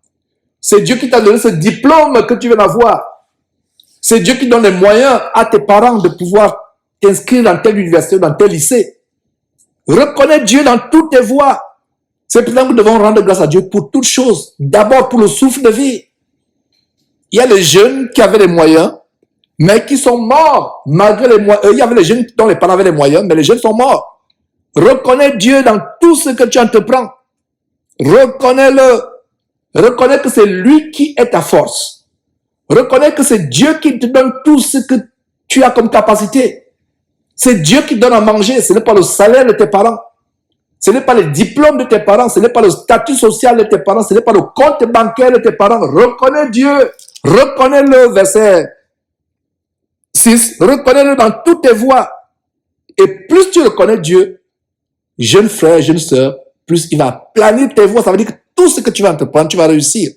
C'est Dieu qui t'a donné ce diplôme que tu viens d'avoir. C'est Dieu qui donne les moyens à tes parents de pouvoir t'inscrire dans telle université, dans tel lycée. Reconnais Dieu dans toutes tes voies. C'est pour ça que nous devons rendre grâce à Dieu pour toutes choses. D'abord pour le souffle de vie. Il y a les jeunes qui avaient les moyens, mais qui sont morts malgré les moyens. Il y avait les jeunes dont les parents avaient les moyens, mais les jeunes sont morts. Reconnais Dieu dans tout ce que tu entreprends. Reconnais-le. Reconnais que c'est lui qui est ta force. Reconnais que c'est Dieu qui te donne tout ce que tu as comme capacité. C'est Dieu qui donne à manger. Ce n'est pas le salaire de tes parents. Ce n'est pas le diplôme de tes parents. Ce n'est pas le statut social de tes parents. Ce n'est pas le compte bancaire de tes parents. Reconnais Dieu. Reconnais-le, verset 6. Reconnais-le dans toutes tes voies. Et plus tu reconnais Dieu, jeune frère, jeune sœur, plus il va planir tes voies. Ça veut dire que tout ce que tu vas entreprendre, tu vas réussir.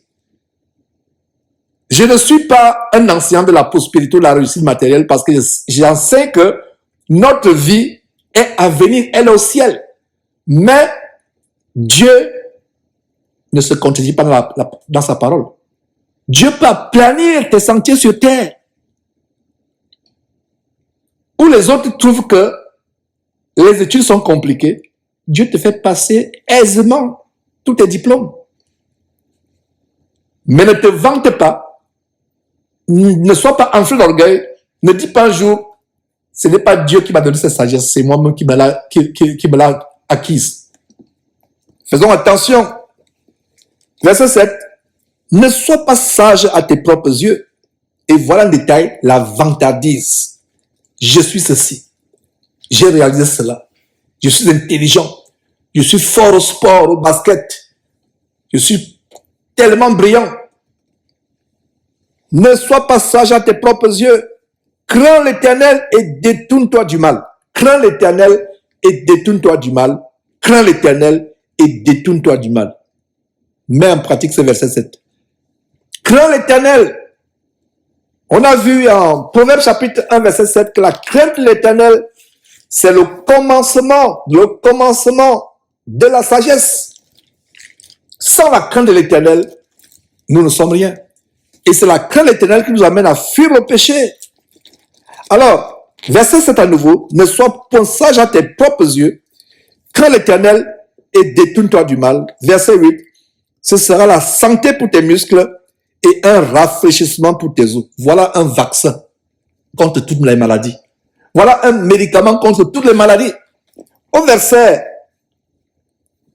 Je ne suis pas un ancien de la prospérité ou de la réussite matérielle parce que j'en sais que notre vie est à venir, elle est au ciel. Mais Dieu ne se contredit pas dans sa parole. Dieu peut planir tes sentiers sur terre. Où les autres trouvent que les études sont compliquées, Dieu te fait passer aisément tous tes diplômes. Mais ne te vante pas. Ne sois pas enflé d'orgueil. Ne dis pas un jour, ce n'est pas Dieu qui m'a donné cette sagesse, c'est moi-même qui me l'a acquise. Faisons attention. Verset 7. Ne sois pas sage à tes propres yeux. Et voilà en détail la vantardise. Je suis ceci. J'ai réalisé cela. Je suis intelligent. Je suis fort au sport, au basket. Je suis tellement brillant. Ne sois pas sage à tes propres yeux. Crains l'Éternel et détourne-toi du mal. Crains l'Éternel et détourne-toi du mal. Crains l'Éternel et détourne-toi du mal. Mets en pratique ce verset 7. Crains l'Éternel. On a vu en Proverbe chapitre 1, verset 7 que la crainte de l'Éternel, c'est le commencement de la sagesse. Sans la crainte de l'Éternel, nous ne sommes rien. Et c'est la crainte de l'Éternel qui nous amène à fuir le péché. Alors, verset 7 à nouveau, ne sois point sage à tes propres yeux, crains l'Éternel et détourne-toi du mal. Verset 8, ce sera la santé pour tes muscles et un rafraîchissement pour tes os. Voilà un vaccin contre toutes les maladies. Voilà un médicament contre toutes les maladies. Au verset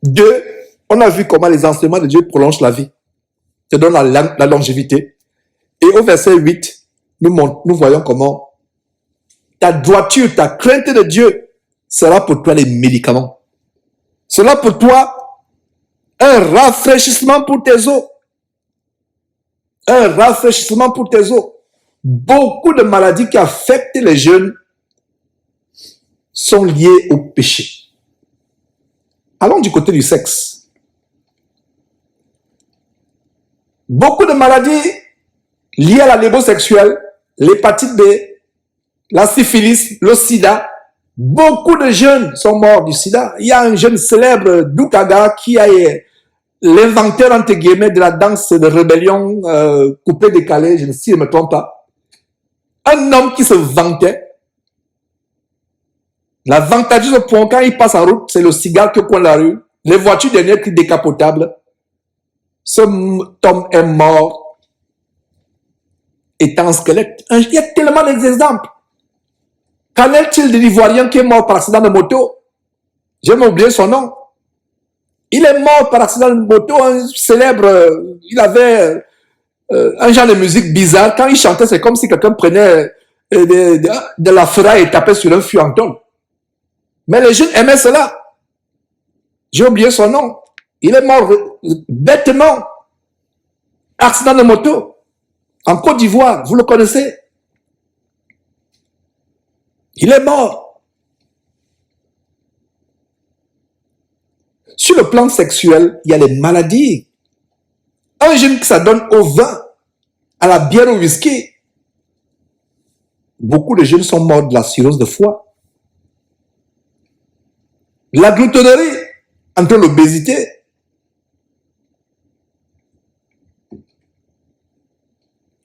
2, on a vu comment les enseignements de Dieu prolongent la vie, te donnent la longévité. Et au verset 8, nous voyons comment ta droiture, ta crainte de Dieu sera pour toi les médicaments. Sera pour toi un rafraîchissement pour tes os. Un rafraîchissement pour tes os. Beaucoup de maladies qui affectent les jeunes sont liées au péché. Allons du côté du sexe. Beaucoup de maladies liées à la lébosexuelle, l'hépatite B, la syphilis, le sida. Beaucoup de jeunes sont morts du sida. Il y a un jeune célèbre, Doukaga, qui est l'inventeur, entre guillemets, de la danse de rébellion coupé-décalé, si je ne me trompe pas. Un homme qui se vantait. L'avantage au point, quand il passe en route, c'est le cigare qui coin la rue, les voitures dernières qui décapotables. Ce homme est mort étant un squelette. Il y a tellement d'exemples. Qu'en est-il de l'Ivoirien qui est mort par accident de moto? J'ai oublié son nom. Il est mort par accident de moto, un célèbre, il avait un genre de musique bizarre. Quand il chantait, c'est comme si quelqu'un prenait de la ferraille et tapait sur un fût en tôle. Mais les jeunes aimaient cela. J'ai oublié son nom. Il est mort bêtement. Accident de moto. En Côte d'Ivoire, vous le connaissez. Il est mort. Sur le plan sexuel, il y a les maladies. Un jeune qui s'adonne au vin, à la bière, au whisky. Beaucoup de jeunes sont morts de la cirrhose de foie. La gloutonnerie, entre l'obésité.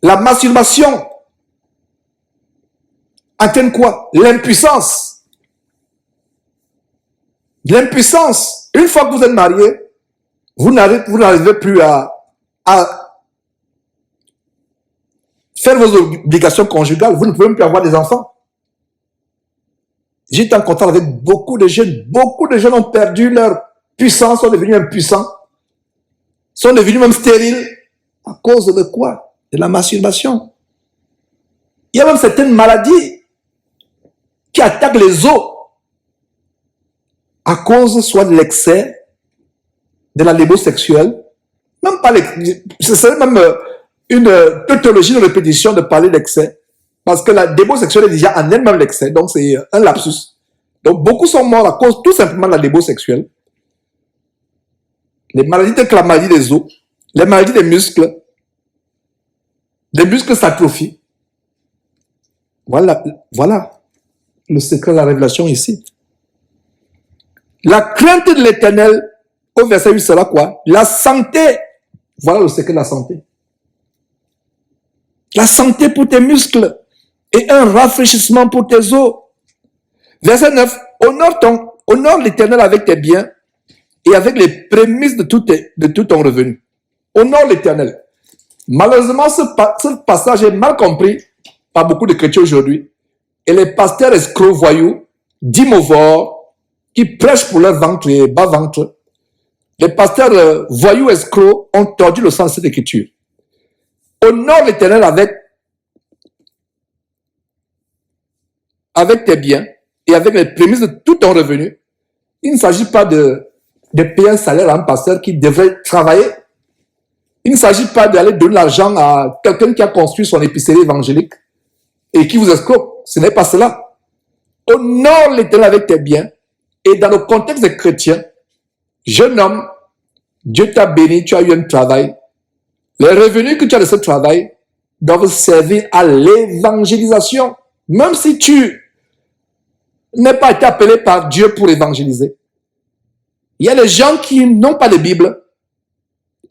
La masturbation entraîne quoi? L'impuissance. L'impuissance. Une fois que vous êtes marié, vous n'arrivez plus à faire vos obligations conjugales. Vous ne pouvez même plus avoir des enfants. J'étais en contact avec beaucoup de jeunes. Beaucoup de jeunes ont perdu leur puissance, sont devenus impuissants, sont devenus même stériles. À cause de quoi? De la masturbation. Il y a même certaines maladies qui attaquent les os à cause soit de l'excès, de la lébosexuelle, même pas ce serait même une tautologie de répétition de parler d'excès. Parce que la lébosexuelle est déjà en elle-même l'excès, donc c'est un lapsus. Donc beaucoup sont morts à cause tout simplement de la lébosexuelle. Les maladies telles que la maladie des os, les maladies des muscles, les muscles s'atrophient. Voilà le secret de la révélation ici. La crainte de l'Éternel, au verset 8, sera quoi? La santé. Voilà le secret de la santé. La santé pour tes muscles et un rafraîchissement pour tes os. Verset 9. Honore l'Éternel avec tes biens et avec les prémices de tout ton revenu. Honore l'Éternel. Malheureusement, ce passage est mal compris par beaucoup de chrétiens aujourd'hui. Et les pasteurs escrocs voyous, dimovores, qui prêchent pour leur ventre et bas-ventre, les pasteurs voyous escrocs ont tordu le sens de cette écriture. Honore l'Éternel avec tes biens et avec les prémices de tout ton revenu. Il ne s'agit pas de payer un salaire à un pasteur qui devrait travailler. Il ne s'agit pas d'aller donner l'argent à quelqu'un qui a construit son épicerie évangélique et qui vous escroque. Ce n'est pas cela. Honore l'Éternel avec tes biens. Et dans le contexte des chrétiens, jeune homme, Dieu t'a béni, tu as eu un travail. Les revenus que tu as de ce travail doivent servir à l'évangélisation. Même si tu n'es pas été appelé par Dieu pour évangéliser. Il y a des gens qui n'ont pas de Bible.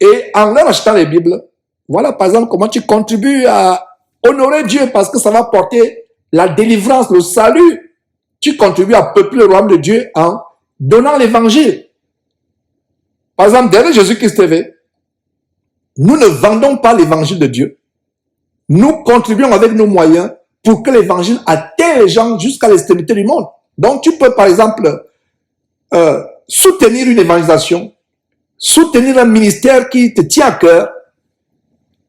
Et en leur achetant les Bibles, voilà par exemple comment tu contribues à honorer Dieu parce que ça va porter la délivrance, le salut. Tu contribues à peupler le royaume de Dieu en donnant l'évangile. Par exemple, derrière Jésus-Christ TV, nous ne vendons pas l'évangile de Dieu. Nous contribuons avec nos moyens pour que l'évangile atteigne les gens jusqu'à l'extrémité du monde. Donc tu peux par exemple soutenir une évangélisation, soutenir un ministère qui te tient à cœur.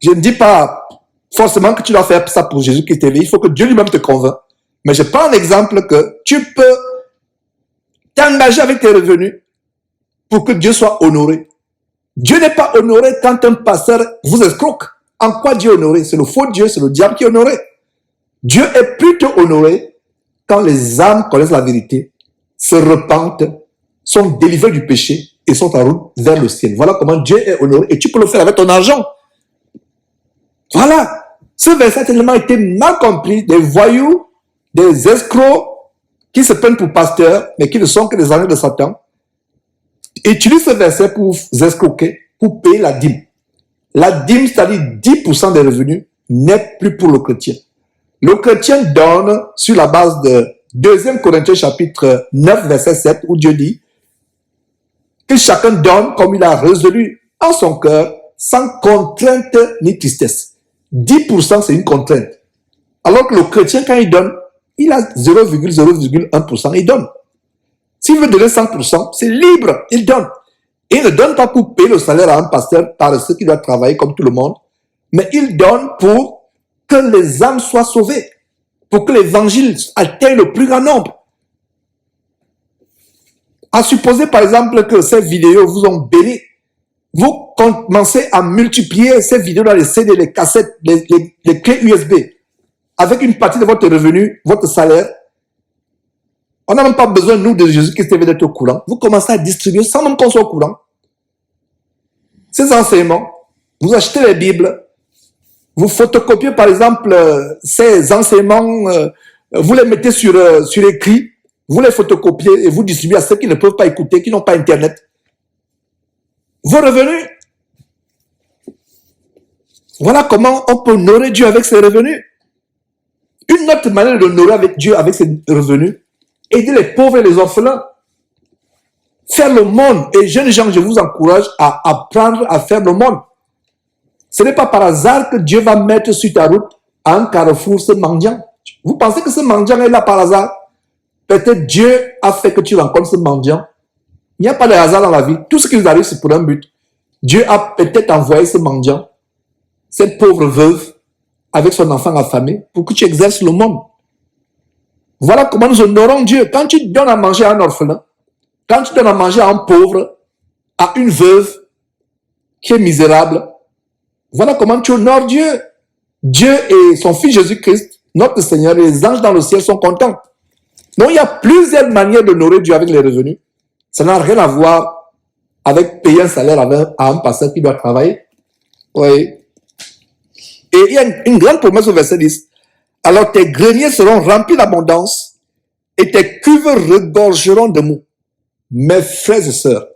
Je ne dis pas forcément que tu dois faire ça pour Jésus-Christ TV. Il faut que Dieu lui-même te convainc. Mais je prends un exemple que tu peux t'engager avec tes revenus pour que Dieu soit honoré. Dieu n'est pas honoré quand un pasteur vous escroque. En quoi Dieu est honoré? C'est le faux Dieu, c'est le diable qui est honoré. Dieu est plutôt honoré quand les âmes connaissent la vérité, se repentent, sont délivrées du péché et sont en route vers le ciel. Voilà comment Dieu est honoré. Et tu peux le faire avec ton argent. Voilà. Ce verset a tellement été mal compris. Des voyous, des escrocs qui se prennent pour pasteurs, mais qui ne sont que des anges de Satan, utilisent ce verset pour escroquer, pour payer la dîme. La dîme, c'est-à-dire 10% des revenus, n'est plus pour le chrétien. Le chrétien donne sur la base de 2 Corinthiens chapitre 9, verset 7, où Dieu dit que chacun donne comme il a résolu en son cœur, sans contrainte ni tristesse. 10% c'est une contrainte. Alors que le chrétien, quand il donne, il a 0,0,1%, il donne. S'il veut donner 100%, c'est libre, il donne. Et il ne donne pas pour payer le salaire à un pasteur par ce qu'il doit travailler comme tout le monde, mais il donne pour que les âmes soient sauvées, pour que l'évangile atteigne le plus grand nombre. À supposer par exemple que ces vidéos vous ont béni, vous commencez à multiplier ces vidéos dans les CD, les cassettes, les clés USB, avec une partie de votre revenu, votre salaire. On n'a même pas besoin, nous, de Jésus-Christ d'être au courant. Vous commencez à distribuer sans même qu'on soit au courant. Ces enseignements, vous achetez les Bibles, vous photocopiez par exemple ces enseignements, vous les mettez sur écrit, vous les photocopiez et vous distribuez à ceux qui ne peuvent pas écouter, qui n'ont pas Internet. Vos revenus. Voilà comment on peut honorer Dieu avec ses revenus. Une autre manière d'honorer avec Dieu avec ses revenus, aider les pauvres et les orphelins. Faire le monde. Et jeunes gens, je vous encourage à apprendre à faire le monde. Ce n'est pas par hasard que Dieu va mettre sur ta route à un carrefour ce mendiant. Vous pensez que ce mendiant est là par hasard? Peut-être Dieu a fait que tu rencontres ce mendiant. Il n'y a pas de hasard dans la vie. Tout ce qui vous arrive, c'est pour un but. Dieu a peut-être envoyé ce mendiant, cette pauvre veuve, avec son enfant affamé, pour que tu exerces le monde. Voilà comment nous honorons Dieu. Quand tu donnes à manger à un orphelin, quand tu donnes à manger à un pauvre, à une veuve qui est misérable, voilà comment tu honores Dieu. Dieu et son Fils Jésus-Christ, notre Seigneur, et les anges dans le ciel sont contents. Donc il y a plusieurs manières d'honorer Dieu avec les revenus. Ça n'a rien à voir avec payer un salaire à un pasteur qui doit travailler. Oui. Et il y a une grande promesse au verset 10. Alors tes greniers seront remplis d'abondance et tes cuves regorgeront de mou. Mes frères et sœurs,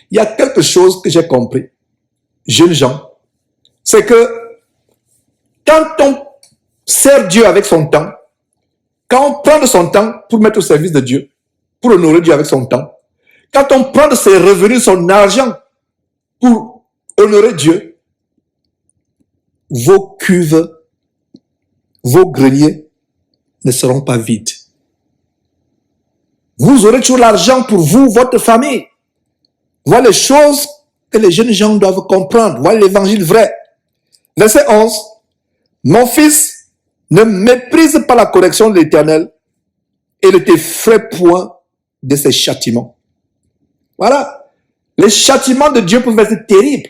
il y a quelque chose que j'ai compris, jeunes gens, c'est que quand on sert Dieu avec son temps, quand on prend de son temps pour mettre au service de Dieu, pour honorer Dieu avec son temps, quand on prend de ses revenus, son argent pour honorer Dieu, vos cuves, vos greniers ne seront pas vides. Vous aurez toujours l'argent pour vous, votre famille. Voilà les choses que les jeunes gens doivent comprendre. Voilà l'évangile vrai. Verset 11. Mon fils, ne méprise pas la correction de l'Éternel et ne t'effraie point de ses châtiments. Voilà. Les châtiments de Dieu peuvent être terribles.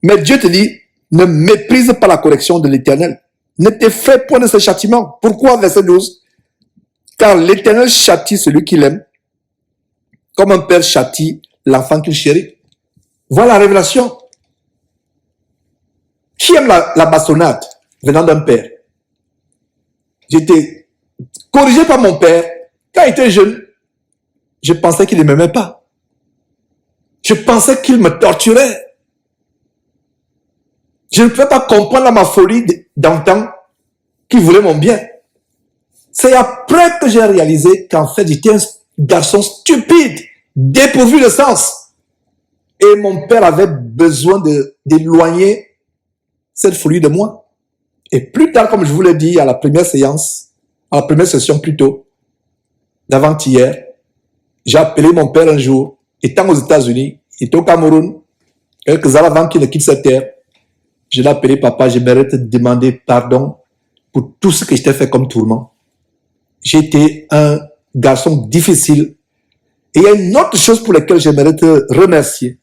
Mais Dieu te dit, ne méprise pas la correction de l'Éternel. Ne t'effraie point de ce châtiment. Pourquoi, verset 12? Car l'Éternel châtie celui qu'il aime, comme un père châtie l'enfant qu'il chérit. Voilà la révélation. Qui aime la bastonnade venant d'un père? J'étais corrigé par mon père. Quand il était jeune, je pensais qu'il ne m'aimait pas. Je pensais qu'il me torturait. Je ne pouvais pas comprendre ma folie d'antan qu'il voulait mon bien. C'est après que j'ai réalisé qu'en fait, j'étais un garçon stupide, dépourvu de sens. Et mon père avait besoin d'éloigner cette folie de moi. Et plus tard, comme je vous l'ai dit à la première séance, à la première session plutôt, d'avant-hier, j'ai appelé mon père un jour, étant aux États-Unis, il était au Cameroun, quelques années avant qu'il ne quitte cette terre. Je l'ai appelé, papa, j'aimerais te demander pardon pour tout ce que je t'ai fait comme tourment. J'étais un garçon difficile. Et il y a une autre chose pour laquelle j'aimerais te remercier.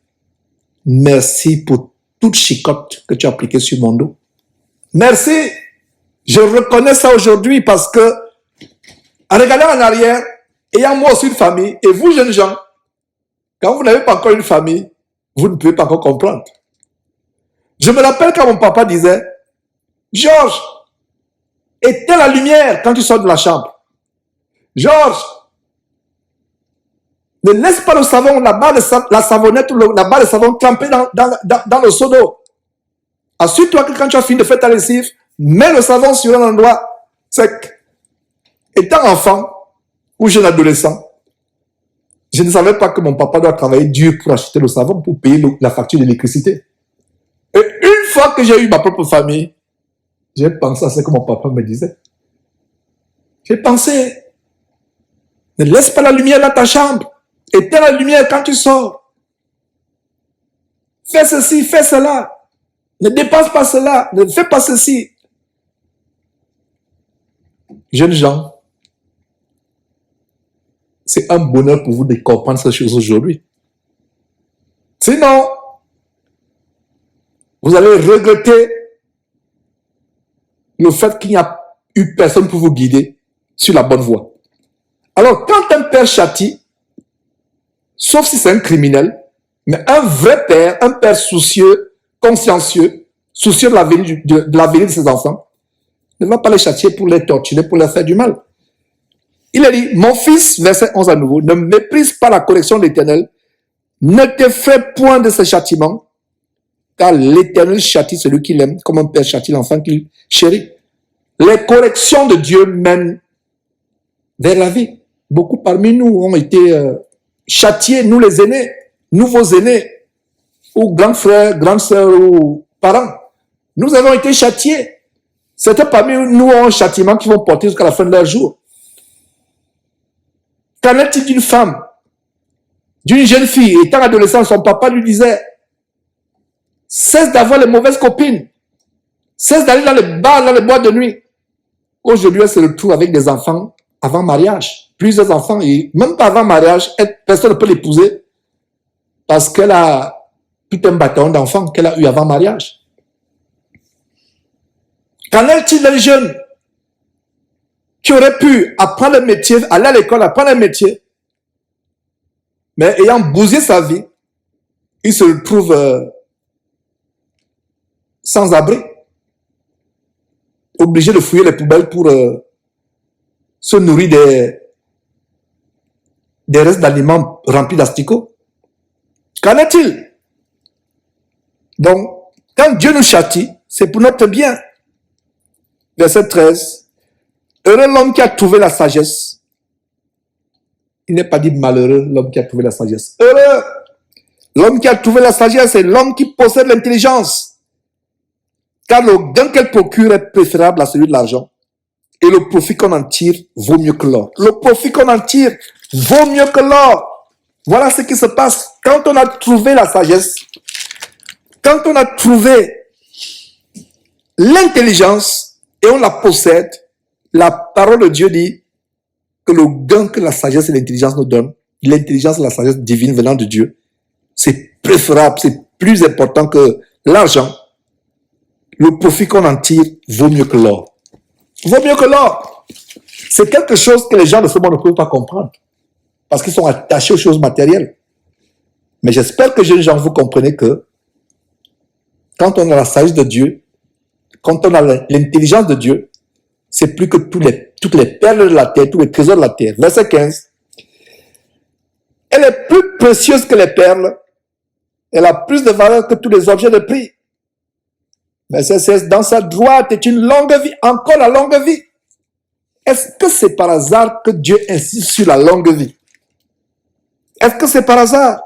Merci pour toute chicotte que tu as appliquée sur mon dos. Merci. Je reconnais ça aujourd'hui parce que, en regardant en arrière, ayant moi aussi une famille, et vous jeunes gens, quand vous n'avez pas encore une famille, vous ne pouvez pas encore comprendre. Je me rappelle quand mon papa disait, Georges, éteins la lumière quand tu sors de la chambre. Georges, ne laisse pas le savon, la savonnette ou la barre de savon trempée dans le seau d'eau. Assure-toi que quand tu as fini de faire ta lessive, mets le savon sur un endroit sec. Étant enfant ou jeune adolescent, je ne savais pas que mon papa doit travailler dur pour acheter le savon, pour payer la facture d'électricité. Et une fois que j'ai eu ma propre famille, j'ai pensé à ce que mon papa me disait. J'ai pensé, ne laisse pas la lumière dans ta chambre. Éteins la lumière quand tu sors. Fais ceci, fais cela. Ne dépasse pas cela, ne fais pas ceci. Jeunes gens, c'est un bonheur pour vous de comprendre ces choses aujourd'hui. Sinon, vous allez regretter le fait qu'il n'y a eu personne pour vous guider sur la bonne voie. Alors, quand un père châtie, sauf si c'est un criminel, mais un vrai père, un père soucieux, consciencieux, soucieux de l'avenir de ses enfants, ne va pas les châtier pour les torturer, pour leur faire du mal. Il a dit, mon fils, verset 11 à nouveau, ne méprise pas la correction de l'Éternel, ne t'effraie point de ce châtiment, car l'Éternel châtie celui qu'il aime, comme un père châtie l'enfant qu'il chérit. Les corrections de Dieu mènent vers la vie. Beaucoup parmi nous ont été châtiés, nous les aînés, nous vos aînés, ou grands frères, grandes sœurs, ou parents. Nous avons été châtiés. Certains parmi nous ont un châtiment qui vont porter jusqu'à la fin de leur jour. Qu'en est-il d'une femme, d'une jeune fille, étant adolescente, son papa lui disait, cesse d'avoir les mauvaises copines, cesse d'aller dans les bars, dans les boîtes de nuit. Aujourd'hui, elle se retrouve avec des enfants avant mariage, plusieurs enfants, et même pas avant mariage, personne ne peut l'épouser parce qu'elle a tout un bâton d'enfants qu'elle a eu avant mariage. Qu'en est-il d'un jeune qui aurait pu apprendre un métier, aller à l'école, apprendre un métier, mais ayant bousillé sa vie, il se retrouve sans abri, obligé de fouiller les poubelles pour se nourrir des restes d'aliments remplis d'asticots. Qu'en est-il? Donc, quand Dieu nous châtie, c'est pour notre bien. Verset 13. Heureux l'homme qui a trouvé la sagesse. Il n'est pas dit malheureux l'homme qui a trouvé la sagesse. Heureux l'homme qui a trouvé la sagesse, c'est l'homme qui possède l'intelligence. Car le gain qu'elle procure est préférable à celui de l'argent. Et le profit qu'on en tire vaut mieux que l'or. Le profit qu'on en tire vaut mieux que l'or. Voilà ce qui se passe. Quand on a trouvé la sagesse, quand on a trouvé l'intelligence et on la possède, la parole de Dieu dit que le gain que la sagesse et l'intelligence nous donnent l'intelligence et la sagesse divine venant de Dieu, c'est préférable, c'est plus important que l'argent. Le profit qu'on en tire vaut mieux que l'or. Vaut mieux que l'or. C'est quelque chose que les gens de ce monde ne peuvent pas comprendre. Parce qu'ils sont attachés aux choses matérielles. Mais j'espère que jeunes gens, vous comprenez que quand on a la sagesse de Dieu, quand on a l'intelligence de Dieu, c'est plus que toutes les perles de la terre, tous les trésors de la terre. Verset 15. Elle est plus précieuse que les perles. Elle a plus de valeur que tous les objets de prix. Verset 16. Dans sa droite est une longue vie, encore la longue vie. Est-ce que c'est par hasard que Dieu insiste sur la longue vie? Est-ce que c'est par hasard?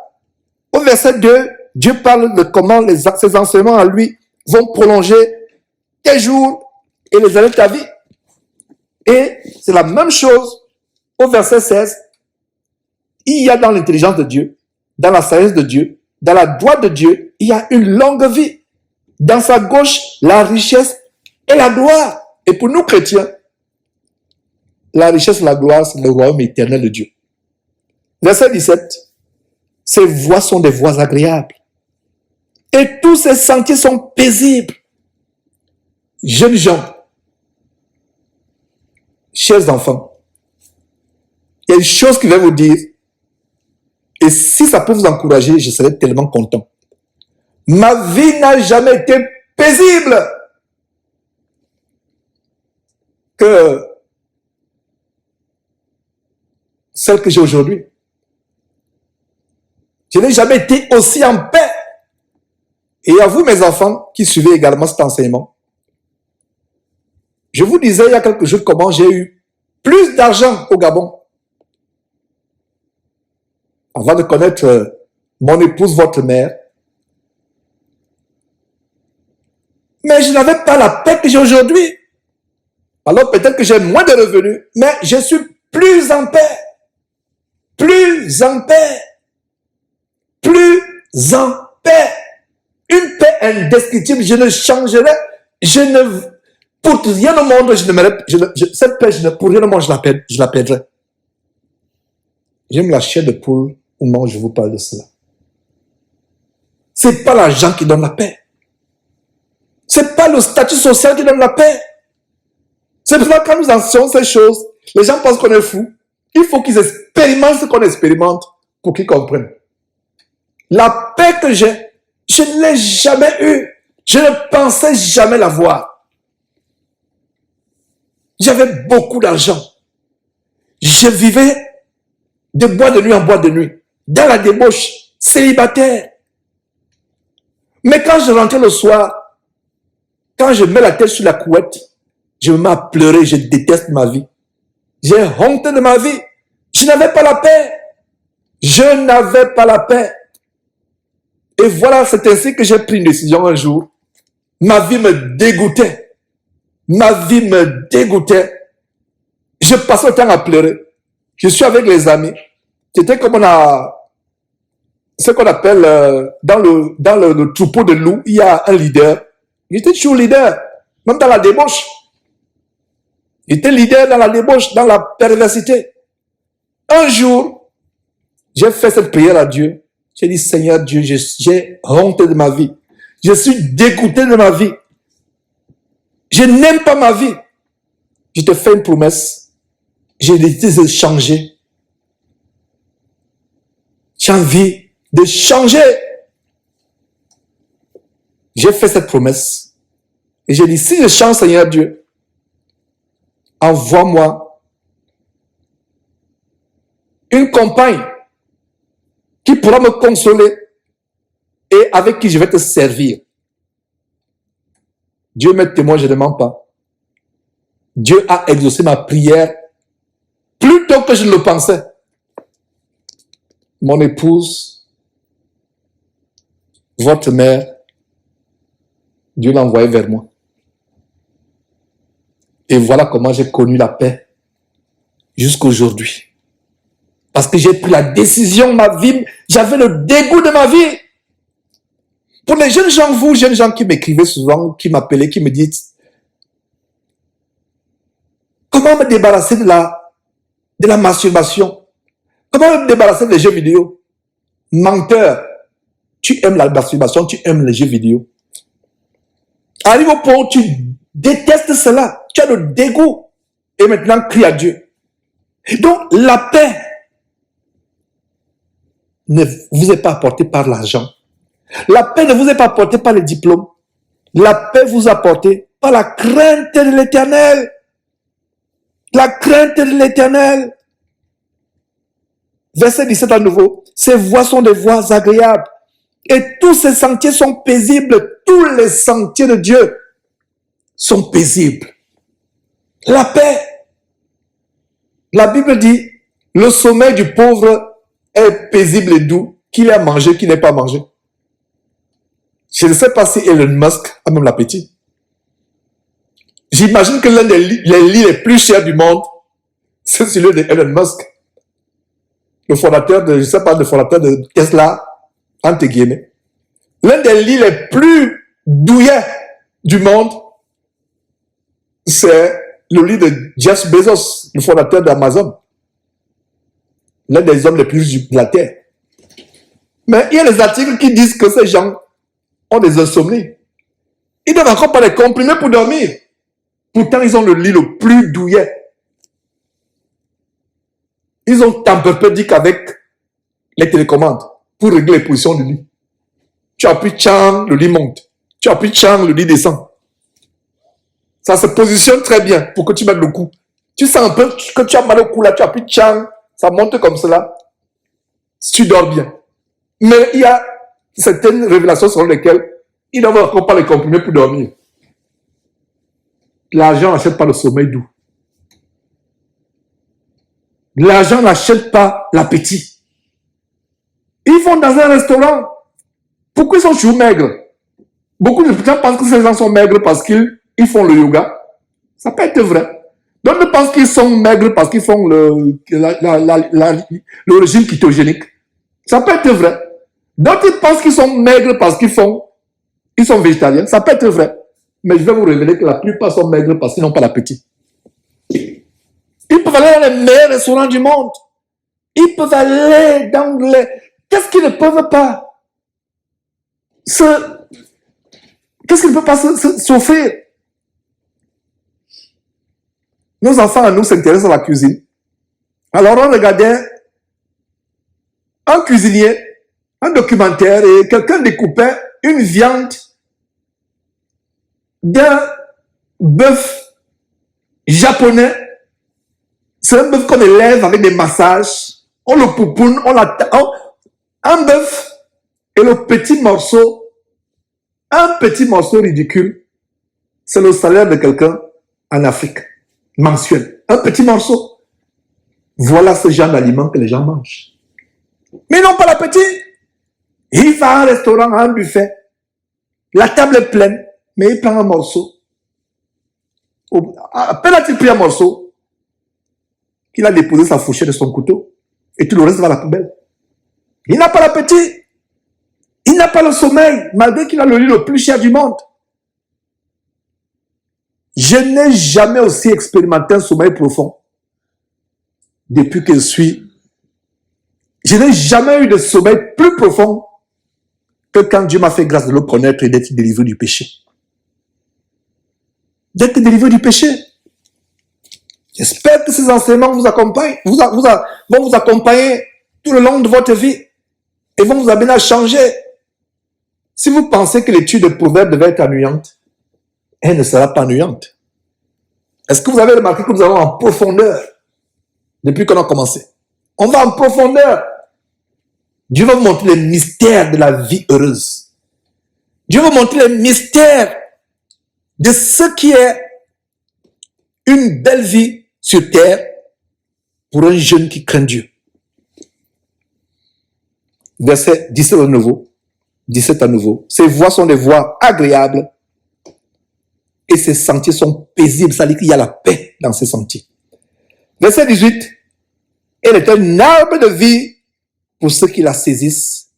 Au verset 2, Dieu parle de comment ses enseignements à lui vont prolonger tes jours et les années de ta vie. Et c'est la même chose au verset 16. Il y a dans l'intelligence de Dieu, dans la sagesse de Dieu, dans la droite de Dieu, il y a une longue vie. Dans sa gauche, la richesse et la gloire. Et pour nous chrétiens, la richesse et la gloire, c'est le royaume éternel de Dieu. Verset 17. Ses voies sont des voies agréables. Et tous ses sentiers sont paisibles. Jeunes gens, chers enfants, il y a une chose que je vais vous dire. Et si ça peut vous encourager, je serai tellement content. Ma vie n'a jamais été paisible que celle que j'ai aujourd'hui. Je n'ai jamais été aussi en paix. Et à vous, mes enfants, qui suivez également cet enseignement, je vous disais il y a quelques jours comment j'ai eu plus d'argent au Gabon. Avant de connaître mon épouse, votre mère. Mais je n'avais pas la paix que j'ai aujourd'hui. Alors peut-être que j'ai moins de revenus, mais je suis plus en paix. Plus en paix. Plus en paix. Une paix indescriptible, je ne changerai, pour rien au monde, cette paix, pour rien au monde, je la perdrai. J'aime la chair de poule au moment où je vous parle de cela. C'est pas l'argent qui donne la paix. C'est pas le statut social qui donne la paix. C'est pour ça que quand nous enseignons ces choses, les gens pensent qu'on est fou. Il faut qu'ils expérimentent ce qu'on expérimente pour qu'ils comprennent. La paix que j'ai, je ne l'ai jamais eue. Je ne pensais jamais l'avoir. J'avais beaucoup d'argent. Je vivais de bois de nuit en bois de nuit, dans la débauche, célibataire. Mais quand je rentrais le soir, quand je mets la tête sur la couette, je me mets à pleurer, je déteste ma vie. J'ai honte de ma vie. Je n'avais pas la paix. Je n'avais pas la paix. Et voilà, c'est ainsi que j'ai pris une décision un jour. Ma vie me dégoûtait. Ma vie me dégoûtait. Je passais le temps à pleurer. Je suis avec les amis. C'était comme ce qu'on appelle dans le troupeau de loups, il y a un leader. J'étais toujours leader, même dans la débauche. J'étais leader dans la débauche, dans la perversité. Un jour, j'ai fait cette prière à Dieu. J'ai dit, Seigneur Dieu, j'ai honte de ma vie. Je suis dégoûté de ma vie. Je n'aime pas ma vie. Je te fais une promesse. J'ai décidé de changer. J'ai envie de changer. J'ai fait cette promesse. Et j'ai dit, si je change, Seigneur Dieu, envoie-moi une compagne qui pourra me consoler et avec qui je vais te servir. Dieu m'est témoin, je ne mens pas. Dieu a exaucé ma prière plus tôt que je ne le pensais. Mon épouse, votre mère, Dieu l'a envoyé vers moi. Et voilà comment j'ai connu la paix jusqu'aujourd'hui. Parce que j'ai pris la décision, ma vie, j'avais le dégoût de ma vie. Pour les jeunes gens, vous, jeunes gens qui m'écrivez souvent, qui m'appelaient, qui me disent, comment me débarrasser de la masturbation? Comment me débarrasser des jeux vidéo? Menteur. Tu aimes la masturbation, tu aimes les jeux vidéo. Arrive au point où tu détestes cela. Tu as le dégoût. Et maintenant, crie à Dieu. Donc, la paix ne vous est pas apportée par l'argent. La paix ne vous est pas apportée par les diplômes. La paix vous est apportée par la crainte de l'Éternel. La crainte de l'Éternel. Verset 17 à nouveau. Ces voies sont des voies agréables. Et tous ces sentiers sont paisibles. Tous les sentiers de Dieu sont paisibles. La paix. La Bible dit, le sommeil du pauvre est paisible et doux, qu'il ait à manger, qu'il n'ait pas mangé. Je ne sais pas si Elon Musk a même l'appétit. J'imagine que l'un des lits les plus chers du monde, c'est celui de Elon Musk. Le fondateur de, je ne sais pas, le fondateur de Tesla, entre guillemets. L'un des lits les plus douillets du monde, c'est le lit de Jeff Bezos, le fondateur d'Amazon. L'un des hommes les plus riches de la Terre. Mais il y a des articles qui disent que ces gens ont des insomnies. Ils doivent encore pas les comprimés pour dormir. Pourtant, ils ont le lit le plus douillet. Ils ont tempéré qu'avec les télécommandes pour régler les positions du lit. Tu appuies tchang, le lit monte. Tu appuies tchang, le lit descend. Ça se positionne très bien pour que tu mettes le cou. Tu sens un peu que tu as mal au cou là, tu appuies tchang, ça monte comme cela. Tu dors bien. Mais il y a certaines révélations selon lesquelles ils n'ont encore pas les comprimés pour dormir. L'argent n'achète pas le sommeil doux. L'argent n'achète pas l'appétit. Ils vont dans un restaurant. Pourquoi ils sont toujours maigres? Beaucoup de gens pensent que ces gens sont maigres parce qu'ils font le yoga. Ça peut être vrai. D'autres pensent qu'ils sont maigres parce qu'ils font le régime kétogénique. Ça peut être vrai. D'autres pensent qu'ils sont maigres parce qu'ils sont végétariens. Ça peut être vrai. Mais je vais vous révéler que la plupart sont maigres parce qu'ils n'ont pas d'appétit. Ils peuvent aller dans les meilleurs restaurants du monde. Ils peuvent aller dans les... Qu'est-ce qu'ils ne peuvent pas Qu'est-ce qu'ils ne peuvent pas s'offrir? Nos enfants, à nous, s'intéressent à la cuisine. Alors, on regardait un cuisinier, un documentaire, et quelqu'un découpait une viande d'un bœuf japonais. C'est un bœuf qu'on élève avec des massages. On le poupoune, un bœuf et le petit morceau, un petit morceau ridicule, c'est le salaire de quelqu'un en Afrique, mensuel. Un petit morceau. Voilà ce genre d'aliments que les gens mangent. Mais ils n'ont pas l'appétit. Il va à un restaurant, à un buffet. La table est pleine, mais il prend un morceau. À peine a-t-il pris un morceau, qu'il a déposé sa fourchette de son couteau, et tout le reste va à la poubelle. Il n'a pas l'appétit. Il n'a pas le sommeil, malgré qu'il a le lit le plus cher du monde. Je n'ai jamais aussi expérimenté un sommeil profond depuis que je suis. Je n'ai jamais eu de sommeil plus profond que quand Dieu m'a fait grâce de le connaître et d'être délivré du péché. D'être délivré du péché. J'espère que ces enseignements vous accompagnent, vont vous accompagner tout le long de votre vie et vont vous amener à changer. Si vous pensez que l'étude de Proverbes devait être ennuyante, elle ne sera pas ennuyante. Est-ce que vous avez remarqué que nous allons en profondeur depuis qu'on a commencé? On va en profondeur. Dieu va vous montrer les mystères de la vie heureuse. Dieu va vous montrer les mystères de ce qui est une belle vie sur terre pour un jeune qui craint Dieu. Verset 17 à nouveau. 17 à nouveau. Ces voies sont des voies agréables et ces sentiers sont paisibles. Ça veut dire qu'il y a la paix dans ces sentiers. Verset 18. Elle est un arbre de vie pour ceux qui la saisissent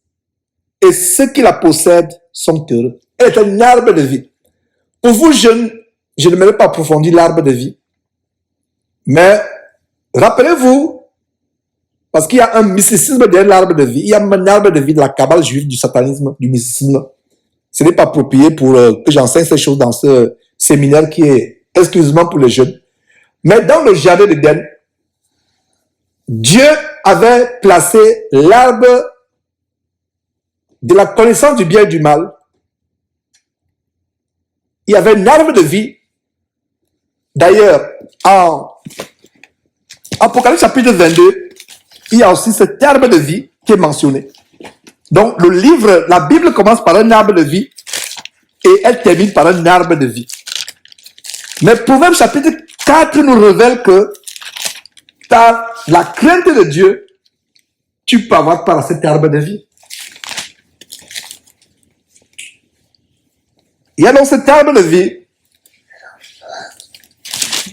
et ceux qui la possèdent sont heureux. Elle est un arbre de vie. Pour vous jeunes, je ne vais pas approfondir l'arbre de vie. Mais rappelez-vous Parce qu'il y a un mysticisme derrière l'arbre de vie. Il y a un arbre de vie de la cabale juive, du satanisme, du mysticisme. Ce n'est pas approprié pour que j'enseigne ces choses dans ce séminaire qui est exclusivement pour les jeunes. Mais dans le jardin d'Éden, Dieu avait placé l'arbre de la connaissance du bien et du mal. Il y avait un arbre de vie. D'ailleurs, en Apocalypse chapitre 22, il y a aussi cet arbre de vie qui est mentionné. Donc, le livre, la Bible commence par un arbre de vie et elle termine par un arbre de vie. Mais Proverbe chapitre 4 nous révèle que par la crainte de Dieu, tu peux avoir par cet arbre de vie. Il y a donc cet arbre de vie.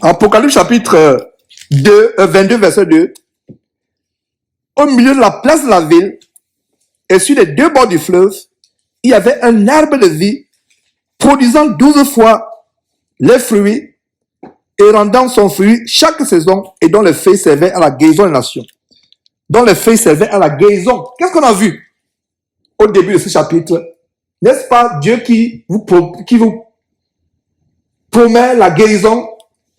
Apocalypse chapitre 22, verset 2. Au milieu de la place de la ville et sur les deux bords du fleuve, il y avait un arbre de vie produisant 12 fois les fruits et rendant son fruit chaque saison et dont les feuilles servaient à la guérison des nations. Dont les feuilles servaient à la guérison. Qu'est-ce qu'on a vu au début de ce chapitre? N'est-ce pas Dieu qui vous promet la guérison,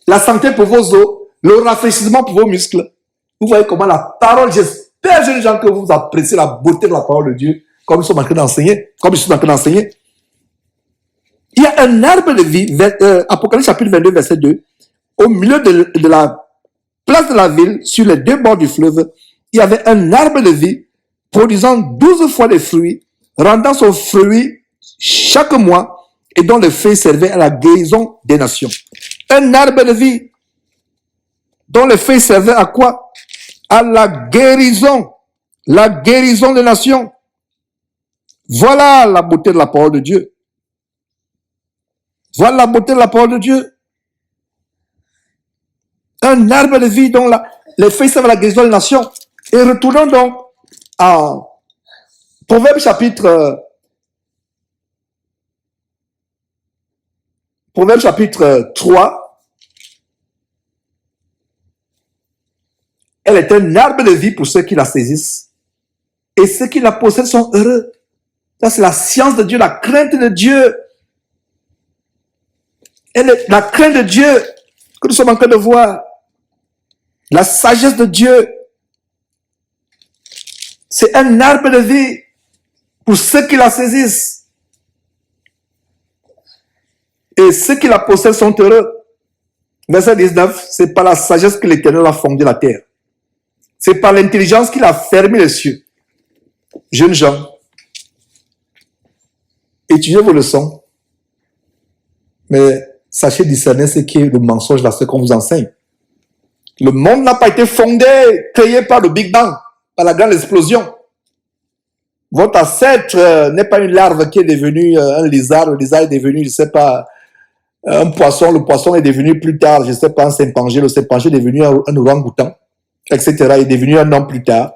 la santé pour vos os, le rafraîchissement pour vos muscles? Vous voyez comment la parole, j'espère, jeunes gens, que vous appréciez la beauté de la parole de Dieu, comme nous sommes en train d'enseigner, comme je suis en train d'enseigner. Il y a un arbre de vie, Apocalypse chapitre 22, verset 2, au milieu de la place de la ville, sur les deux bords du fleuve, il y avait un arbre de vie produisant 12 fois les fruits, rendant son fruit chaque mois et dont les feuilles servaient à la guérison des nations. Un arbre de vie dont les feuilles servaient à quoi? À la guérison des nations. Voilà la beauté de la parole de Dieu. Voilà la beauté de la parole de Dieu. Un arbre de vie dont les feuilles servent à la guérison des nations. Et retournons donc à Proverbe chapitre 3. Elle est un arbre de vie pour ceux qui la saisissent. Et ceux qui la possèdent sont heureux. Ça, c'est la science de Dieu, la crainte de Dieu. La crainte de Dieu que nous sommes en train de voir. La sagesse de Dieu. C'est un arbre de vie pour ceux qui la saisissent. Et ceux qui la possèdent sont heureux. Verset 19, c'est par la sagesse que l'Éternel a fondé la terre. C'est par l'intelligence qu'il a fermé les cieux. Jeunes gens, étudiez vos leçons, mais sachez discerner ce qui est le mensonge dans ce qu'on vous enseigne. Le monde n'a pas été fondé, créé par le Big Bang, par la grande explosion. Votre ancêtre n'est pas une larve qui est devenue un lézard, le lézard est devenu, je ne sais pas, un poisson, le poisson est devenu plus tard, je ne sais pas, un chimpanzé, le chimpanzé est devenu un orang-outan, etc. Il est devenu un homme plus tard.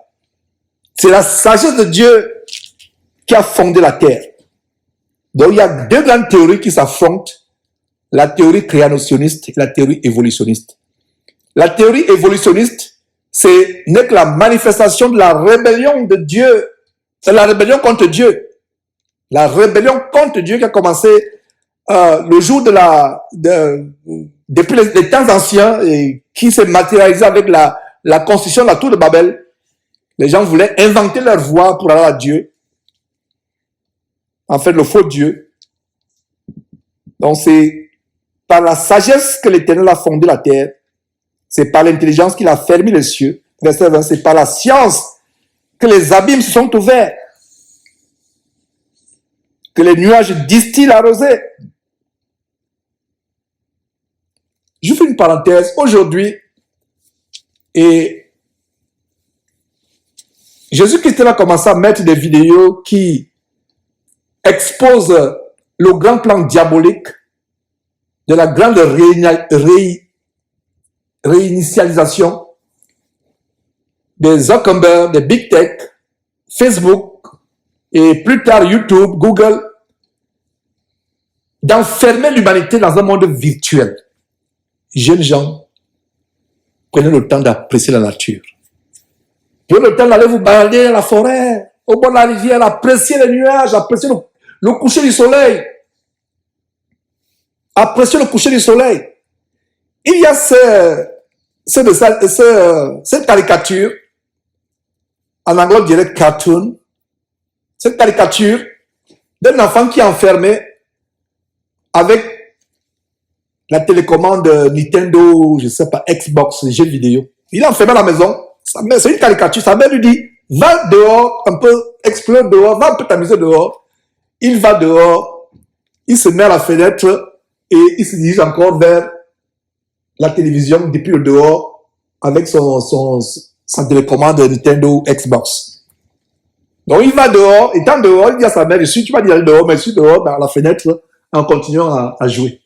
C'est la sagesse de Dieu qui a fondé la terre. Donc il y a deux grandes théories qui s'affrontent, la théorie créationniste et la théorie évolutionniste. La théorie évolutionniste, n'est que la manifestation de la rébellion de Dieu. C'est la rébellion contre Dieu. La rébellion contre Dieu qui a commencé le jour depuis les temps anciens et qui s'est matérialisé avec la construction de la tour de Babel. Les gens voulaient inventer leur voie pour aller à Dieu. En fait, le faux Dieu. Donc, c'est par la sagesse que l'Éternel a fondé la terre. C'est par l'intelligence qu'il a fermé les cieux. Verset 20, c'est par la science que les abîmes se sont ouverts. Que les nuages distillent la rosée. Je fais une parenthèse. Aujourd'hui, et Jésus-Christ a commencé à mettre des vidéos qui exposent le grand plan diabolique de la grande réinitialisation des Zuckerberg, des Big Tech, Facebook et plus tard YouTube, Google, d'enfermer l'humanité dans un monde virtuel. Jeunes gens, prenez le temps d'apprécier la nature. Prenez le temps d'aller vous balader dans la forêt, au bord de la rivière, apprécier les nuages, apprécier le coucher du soleil. Apprécier le coucher du soleil. Il y a cette caricature, en anglais on dirait cartoon, cette caricature d'un enfant qui est enfermé avec la télécommande Nintendo, je ne sais pas, Xbox, les jeux vidéo. Il est enfermé à la maison, c'est une caricature, sa mère lui dit, va dehors, un peu, explore dehors, va un peu t'amuser dehors. Il va dehors, il se met à la fenêtre et il se dirige encore vers la télévision depuis le dehors avec sa télécommande Nintendo Xbox. Donc il va dehors, étant dehors, il dit à sa mère, tu vas dire dehors, mais je suis dehors dans la fenêtre en continuant à jouer.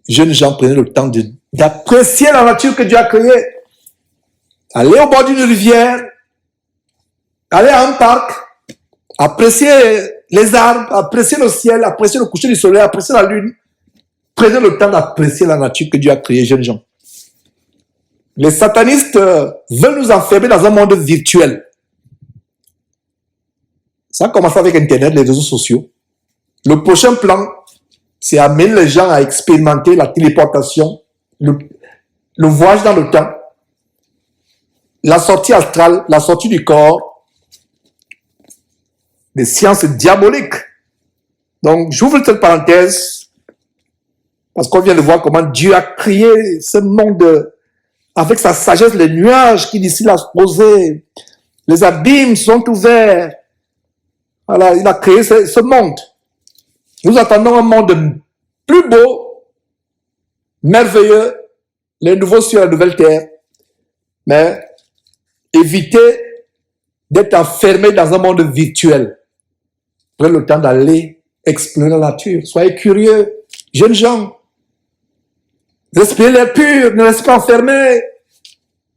Jeunes gens, prenez le temps d'apprécier la nature que Dieu a créée. Allez au bord d'une rivière, allez à un parc, appréciez les arbres, appréciez le ciel, appréciez le coucher du soleil, appréciez la lune. Prenez le temps d'apprécier la nature que Dieu a créée, jeunes gens. Les satanistes veulent nous enfermer dans un monde virtuel. Ça a commencé avec Internet, les réseaux sociaux. Le prochain plan, c'est amener les gens à expérimenter la téléportation, le voyage dans le temps, la sortie astrale, la sortie du corps, des sciences diaboliques. Donc, j'ouvre cette parenthèse parce qu'on vient de voir comment Dieu a créé ce monde avec sa sagesse, les nuages qu'il d'ici l'a posé, les abîmes sont ouverts. Voilà, il a créé ce monde. Nous attendons un monde plus beau, merveilleux, les nouveaux cieux et la nouvelle terre. Mais évitez d'être enfermé dans un monde virtuel. Prenez le temps d'aller explorer la nature. Soyez curieux, jeunes gens. Respirez l'air pur, ne restez pas enfermés.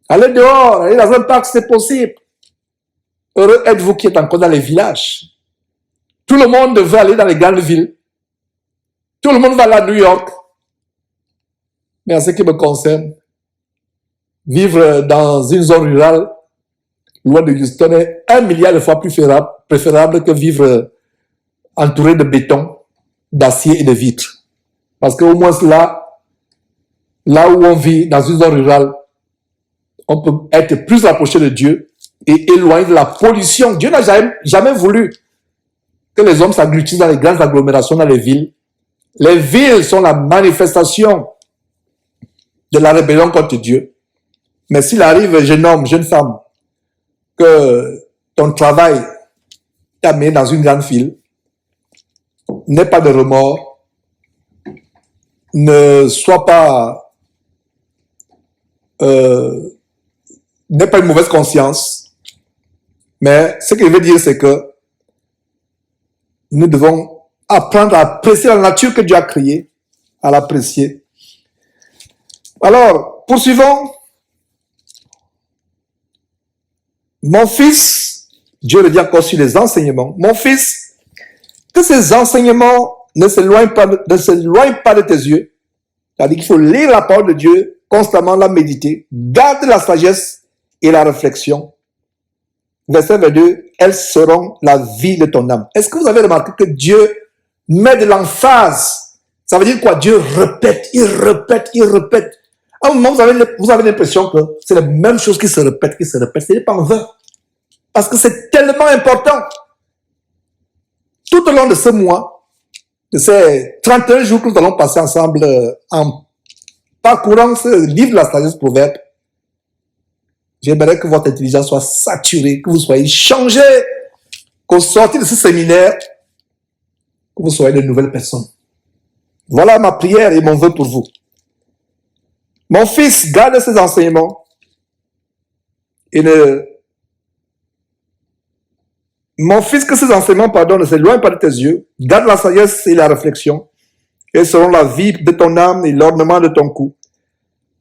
Allez dehors, allez dans un parc, c'est possible. Heureux êtes-vous qui êtes encore dans les villages. Tout le monde veut aller dans les grandes villes. Tout le monde va aller à New York. Mais en ce qui me concerne, vivre dans une zone rurale, loin de Houston, est 1 milliard de fois plus préférable que vivre entouré de béton, d'acier et de vitres. Parce qu'au moins là où on vit, dans une zone rurale, on peut être plus rapproché de Dieu et éloigné de la pollution. Dieu n'a jamais voulu que les hommes s'agglutinent dans les grandes agglomérations, dans les villes. Les villes sont la manifestation de la rébellion contre Dieu. Mais s'il arrive, jeune homme, jeune femme, que ton travail t'a mis dans une grande ville, n'aie pas de remords, ne sois pas n'aie pas une mauvaise conscience. Mais ce que je veux dire, c'est que nous devons apprendre à apprécier la nature que Dieu a créée, à l'apprécier. Alors, poursuivons. Mon fils, Dieu le dit encore sur les enseignements, mon fils, que ces enseignements ne s'éloignent pas de tes yeux. C'est-à-dire qu'il faut lire la parole de Dieu, constamment la méditer, garde la sagesse et la réflexion. Verset 22, elles seront la vie de ton âme. Est-ce que vous avez remarqué que Dieu met de l'emphase? Ça veut dire quoi? Dieu répète, il répète, il répète. À un moment, vous avez l'impression que c'est la même chose qui se répète, Ce n'est pas en vain. Parce que c'est tellement important. Tout au long de ce mois, de ces 31 jours que nous allons passer ensemble en parcourant ce livre de la sagesse proverbe, j'aimerais que votre intelligence soit saturée, que vous soyez changés, qu'au sortir de ce séminaire, que vous soyez de nouvelles personnes. Voilà ma prière et mon vœu pour vous. Mon fils, garde ces enseignements et Mon fils, que ces enseignements, ne s'éloignent pas de tes yeux, garde la sagesse et la réflexion, et seront la vie de ton âme et l'ornement de ton cou.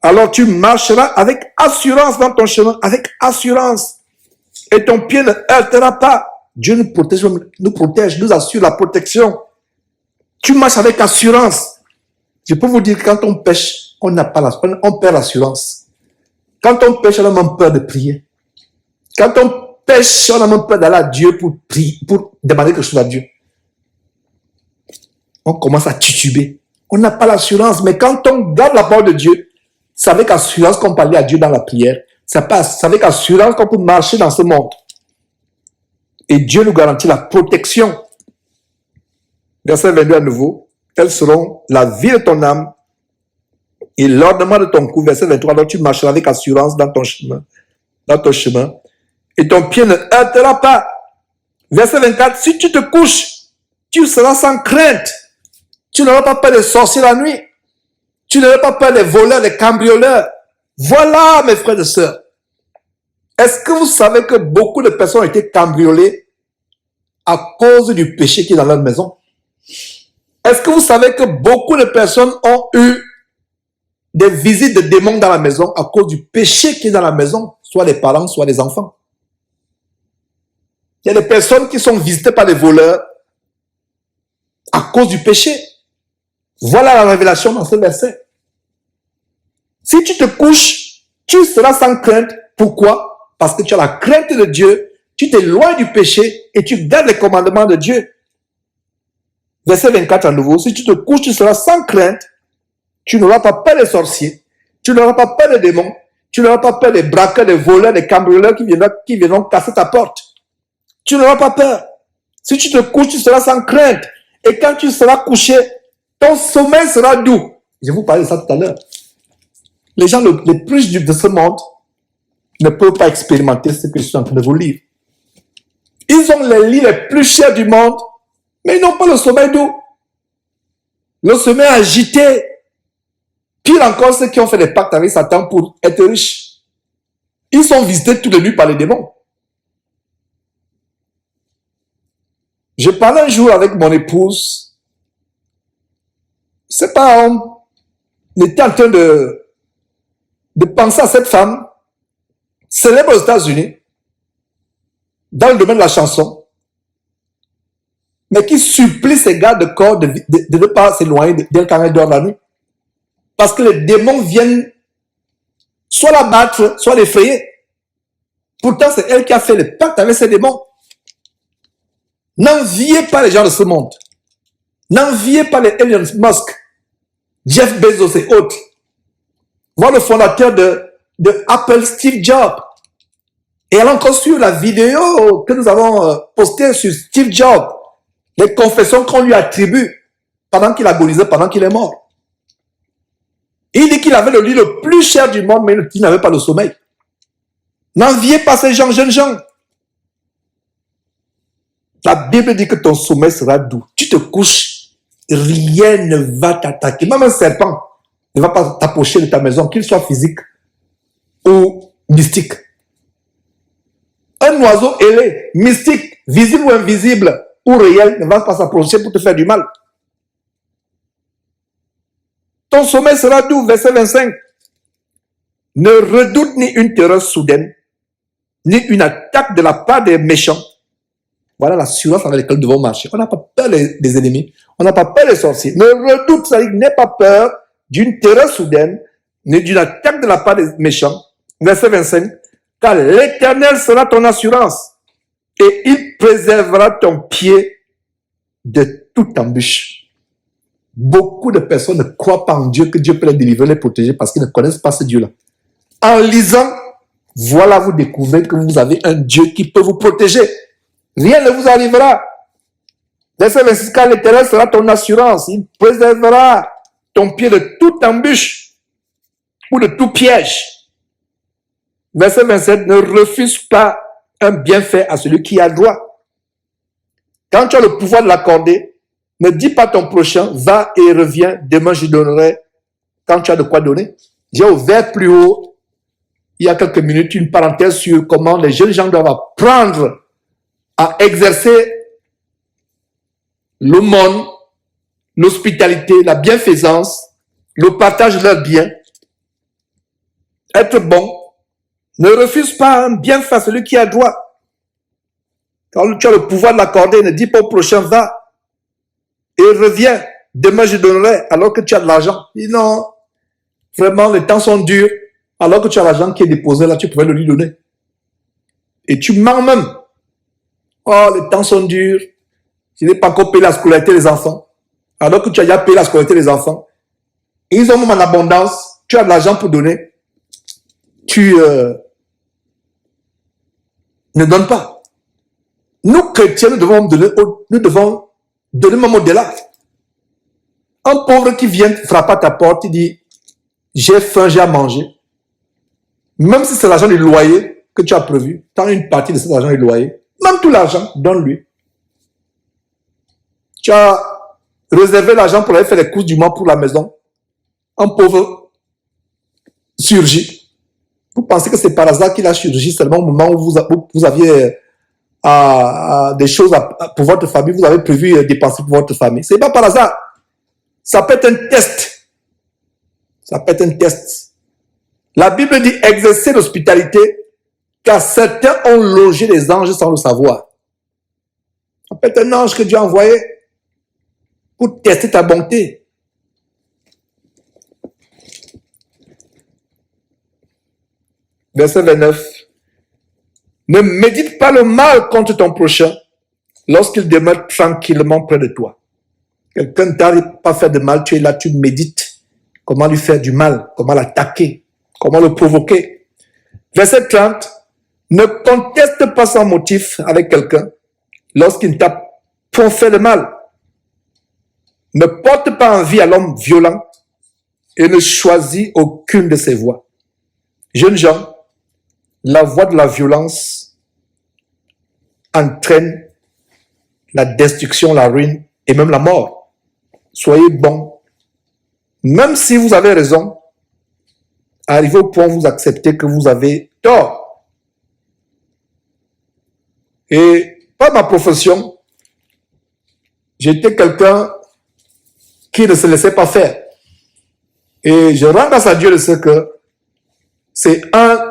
Alors tu marcheras avec assurance dans ton chemin, avec assurance, et ton pied ne heurtera pas. Dieu nous protège, nous assure la protection. Tu marches avec assurance. Je peux vous dire que quand on pêche, on perd l'assurance. Quand on pêche, on a même peur de prier. Quand on pêche, on n'a même pas d'aller à Dieu pour prier, pour demander quelque chose à Dieu. On commence à tituber. On n'a pas l'assurance, mais quand on garde la parole de Dieu, c'est avec assurance qu'on peut aller à Dieu dans la prière. C'est avec assurance qu'on peut marcher dans ce monde. Et Dieu nous garantit la protection. Verset 22 à nouveau. Elles seront la vie de ton âme et l'ornement de ton cou. Verset 23. Alors tu marcheras avec assurance dans ton chemin. Et ton pied ne heurtera pas. Verset 24. Si tu te couches, tu seras sans crainte. Tu n'auras pas peur des sorciers la nuit. Tu n'auras pas peur des voleurs, des cambrioleurs. Voilà, mes frères et sœurs. Est-ce que vous savez que beaucoup de personnes ont été cambriolées à cause du péché qui est dans leur maison? Est-ce que vous savez que beaucoup de personnes ont eu des visites de démons dans la maison à cause du péché qui est dans la maison, soit les parents, soit les enfants? Il y a des personnes qui sont visitées par des voleurs à cause du péché. Voilà la révélation dans ce verset. Si tu te couches, tu seras sans crainte. Pourquoi? Parce que tu as la crainte de Dieu, tu t'éloignes du péché et tu gardes les commandements de Dieu. Verset 24 à nouveau. Si tu te couches, tu seras sans crainte. Tu n'auras pas peur des sorciers. Tu n'auras pas peur des démons. Tu n'auras pas peur des braqueurs, des voleurs, des cambrioleurs qui viendront casser ta porte. Tu n'auras pas peur. Si tu te couches, tu seras sans crainte. Et quand tu seras couché, ton sommeil sera doux. Je vous parlais de ça tout à l'heure. Les gens les plus riches de ce monde ne peuvent pas expérimenter ce que je suis en train de vous lire. Ils ont les lits les plus chers du monde, mais ils n'ont pas le sommeil doux. Le sommeil agité. Pire encore, ceux qui ont fait des pactes avec Satan pour être riches. Ils sont visités toutes les nuits par les démons. Je parlais un jour avec mon épouse. C'est pas, on était en train de penser à cette femme, célèbre aux États-Unis, dans le domaine de la chanson, mais qui supplie ses gardes de corps de ne pas s'éloigner d'elle quand elle dort la nuit. Parce que les démons viennent soit la battre, soit l'effrayer. Pourtant, c'est elle qui a fait le pacte avec ces démons. N'enviez pas les gens de ce monde. N'enviez pas les Elon Musk, Jeff Bezos et autres. Voir le fondateur de Apple, Steve Jobs. Et allons encore suivre la vidéo que nous avons postée sur Steve Jobs. Les confessions qu'on lui attribue pendant qu'il agonisait, pendant qu'il est mort. Il dit qu'il avait le lit le plus cher du monde, mais qu'il n'avait pas le sommeil. N'enviez pas ces gens, jeunes gens. La Bible dit que ton sommeil sera doux. Tu te couches, rien ne va t'attaquer. Même un serpent ne va pas t'approcher de ta maison, qu'il soit physique ou mystique. Un oiseau ailé, mystique, visible ou invisible, ou réel, ne va pas s'approcher pour te faire du mal. Ton sommeil sera doux, verset 25. Ne redoute ni une terreur soudaine, ni une attaque de la part des méchants. Voilà l'assurance avec laquelle nous devons marcher. On n'a pas peur des ennemis, on n'a pas peur des sorciers. Ne redoute, ça dit, n'aie pas peur d'une terreur soudaine, ni d'une attaque de la part des méchants. Verset 25. Car l'Éternel sera ton assurance, et il préservera ton pied de toute embûche. Beaucoup de personnes ne croient pas en Dieu, que Dieu peut les délivrer, les protéger, parce qu'ils ne connaissent pas ce Dieu-là. En lisant, voilà, vous découvrez que vous avez un Dieu qui peut vous protéger. Rien ne vous arrivera. Verset 26, car l'Éternel sera ton assurance. Il préservera ton pied de toute embûche ou de tout piège. Verset 27, ne refuse pas un bienfait à celui qui a droit. Quand tu as le pouvoir de l'accorder, ne dis pas à ton prochain, va et reviens, demain je donnerai, quand tu as de quoi donner. J'ai ouvert plus haut, il y a quelques minutes, une parenthèse sur comment les jeunes gens doivent apprendre à exercer l'aumône, l'hospitalité, la bienfaisance, le partage de leurs biens, être bon. Ne refuse pas un bienfait à celui qui a droit. Quand tu as le pouvoir de l'accorder, ne dis pas au prochain, va et reviens, demain je donnerai, alors que tu as de l'argent. Dis non, vraiment les temps sont durs, alors que tu as l'argent qui est déposé là, tu pourrais le lui donner. Et tu mens même. Oh, les temps sont durs. Je n'ai pas encore payé la scolarité des enfants. Alors que tu as déjà payé la scolarité des enfants. Et ils ont même en abondance. Tu as de l'argent pour donner. Tu ne donnes pas. Nous, chrétiens, nous devons donner même au-delà. Un pauvre qui vient frapper à ta porte, il dit, j'ai faim, j'ai à manger. Même si c'est l'argent du loyer que tu as prévu, tant une partie de cet argent du loyer, même tout l'argent, donne-lui. Tu as réservé l'argent pour aller faire les courses du mois pour la maison. Un pauvre surgit. Vous pensez que c'est par hasard qu'il a surgi seulement au moment où vous aviez des choses pour votre famille, vous avez prévu dépenser pour votre famille. C'est pas par hasard. Ça peut être un test. Ça peut être un test. La Bible dit exercer l'hospitalité, car certains ont logé les anges sans le savoir. Ça peut être un ange que Dieu a envoyé pour tester ta bonté. Verset 29. Ne médite pas le mal contre ton prochain lorsqu'il demeure tranquillement près de toi. Quelqu'un ne t'arrive pas à faire de mal, tu es là, tu médites comment lui faire du mal, comment l'attaquer, comment le provoquer. Verset 30. Ne conteste pas sans motif avec quelqu'un lorsqu'il t'a fait le mal. Ne porte pas envie à l'homme violent et ne choisis aucune de ses voies. Jeunes gens, la voie de la violence entraîne la destruction, la ruine et même la mort. Soyez bons. Même si vous avez raison, arrivez au point où vous acceptez que vous avez tort. Et par ma profession, j'étais quelqu'un qui ne se laissait pas faire. Et je rends grâce à Dieu de ce que c'est un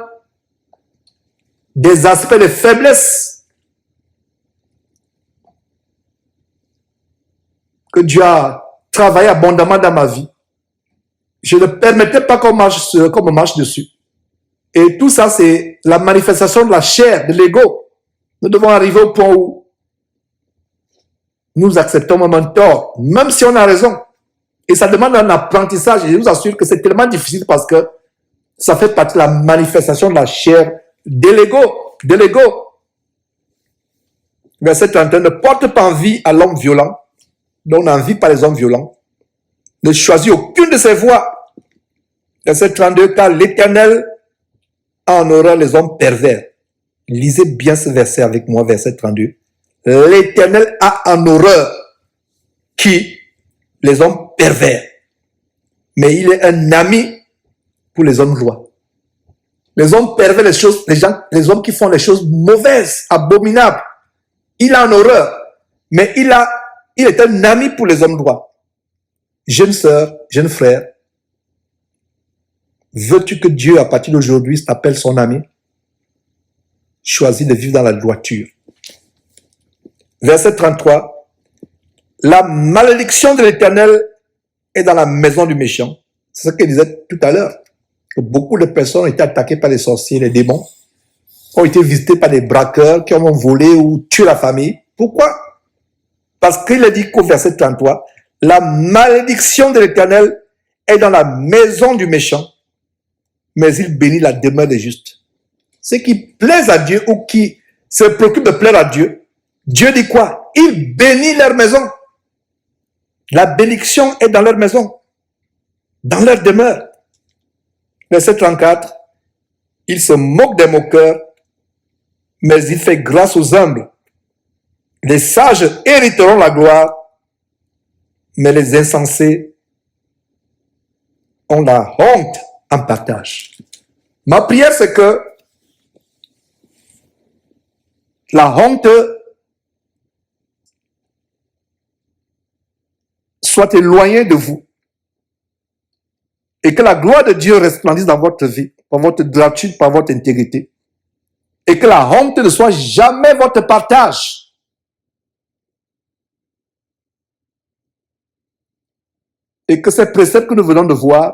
des aspects de faiblesse que Dieu a travaillé abondamment dans ma vie. Je ne permettais pas qu'on me marche dessus. Et tout ça, c'est la manifestation de la chair, de l'ego. Nous devons arriver au point où nous acceptons même un tort, même si on a raison. Et ça demande un apprentissage. Et je vous assure que c'est tellement difficile parce que ça fait partie de la manifestation de la chair, de l'ego. Verset 31, ne porte pas envie à l'homme violent, donc n'envie pas les hommes violents. Ne choisis aucune de ses voies. Verset 32, car l'Éternel a en horreur les hommes pervers. Lisez bien ce verset avec moi, verset 32. L'Éternel a en horreur qui? Les hommes pervers. Mais il est un ami pour les hommes droits. Les hommes pervers, les hommes qui font les choses mauvaises, abominables. Il a en horreur. Mais il est un ami pour les hommes droits. Jeune sœur, jeune frère, veux-tu que Dieu, à partir d'aujourd'hui, t'appelle son ami? Choisis de vivre dans la droiture. Verset 33. La malédiction de l'Éternel est dans la maison du méchant. C'est ce qu'il disait tout à l'heure. Que beaucoup de personnes ont été attaquées par les sorciers, les démons, ont été visitées par des braqueurs qui ont volé ou tué la famille. Pourquoi? Parce qu'il a dit qu'au verset 33, la malédiction de l'Éternel est dans la maison du méchant, mais il bénit la demeure des justes. Ceux qui plaisent à Dieu ou qui se préoccupent de plaire à Dieu, Dieu dit quoi? Il bénit leur maison. La bénédiction est dans leur maison, dans leur demeure. Verset 34, il se moque des moqueurs, mais il fait grâce aux humbles. Les sages hériteront la gloire, mais les insensés ont la honte en partage. Ma prière, c'est que la honte soit éloignée de vous et que la gloire de Dieu resplendisse dans votre vie, par votre droiture, par votre intégrité, et que la honte ne soit jamais votre partage. Et que ces préceptes que nous venons de voir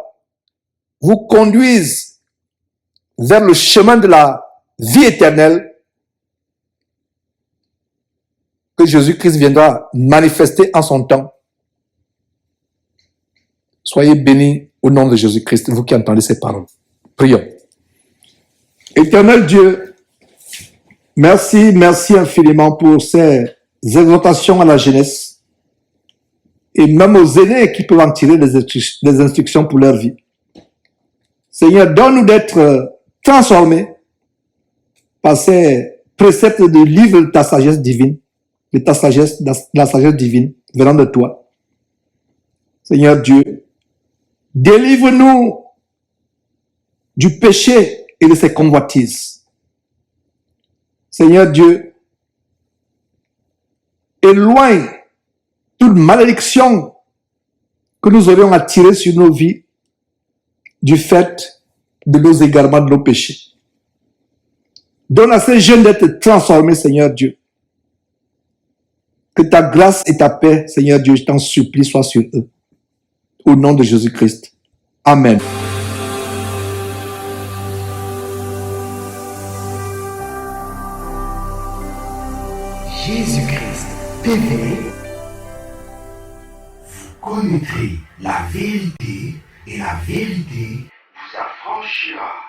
vous conduisent vers le chemin de la vie éternelle que Jésus-Christ viendra manifester en son temps. Soyez bénis au nom de Jésus-Christ, vous qui entendez ces paroles. Prions. Éternel Dieu, merci infiniment pour ces exhortations à la jeunesse et même aux aînés qui peuvent en tirer des instructions pour leur vie. Seigneur, donne-nous d'être transformés par ces préceptes du livre de ta sagesse divine, de la sagesse divine venant de toi. Seigneur Dieu, délivre-nous du péché et de ses convoitises. Seigneur Dieu, éloigne toute malédiction que nous aurions à tirer sur nos vies du fait de nos égarements, de nos péchés. Donne à ces jeunes d'être transformés, Seigneur Dieu. Que ta grâce et ta paix, Seigneur Dieu, je t'en supplie, soient sur eux. Au nom de Jésus-Christ. Amen. Jésus-Christ TV, vous connaîtrez la vérité et la vérité vous affranchira.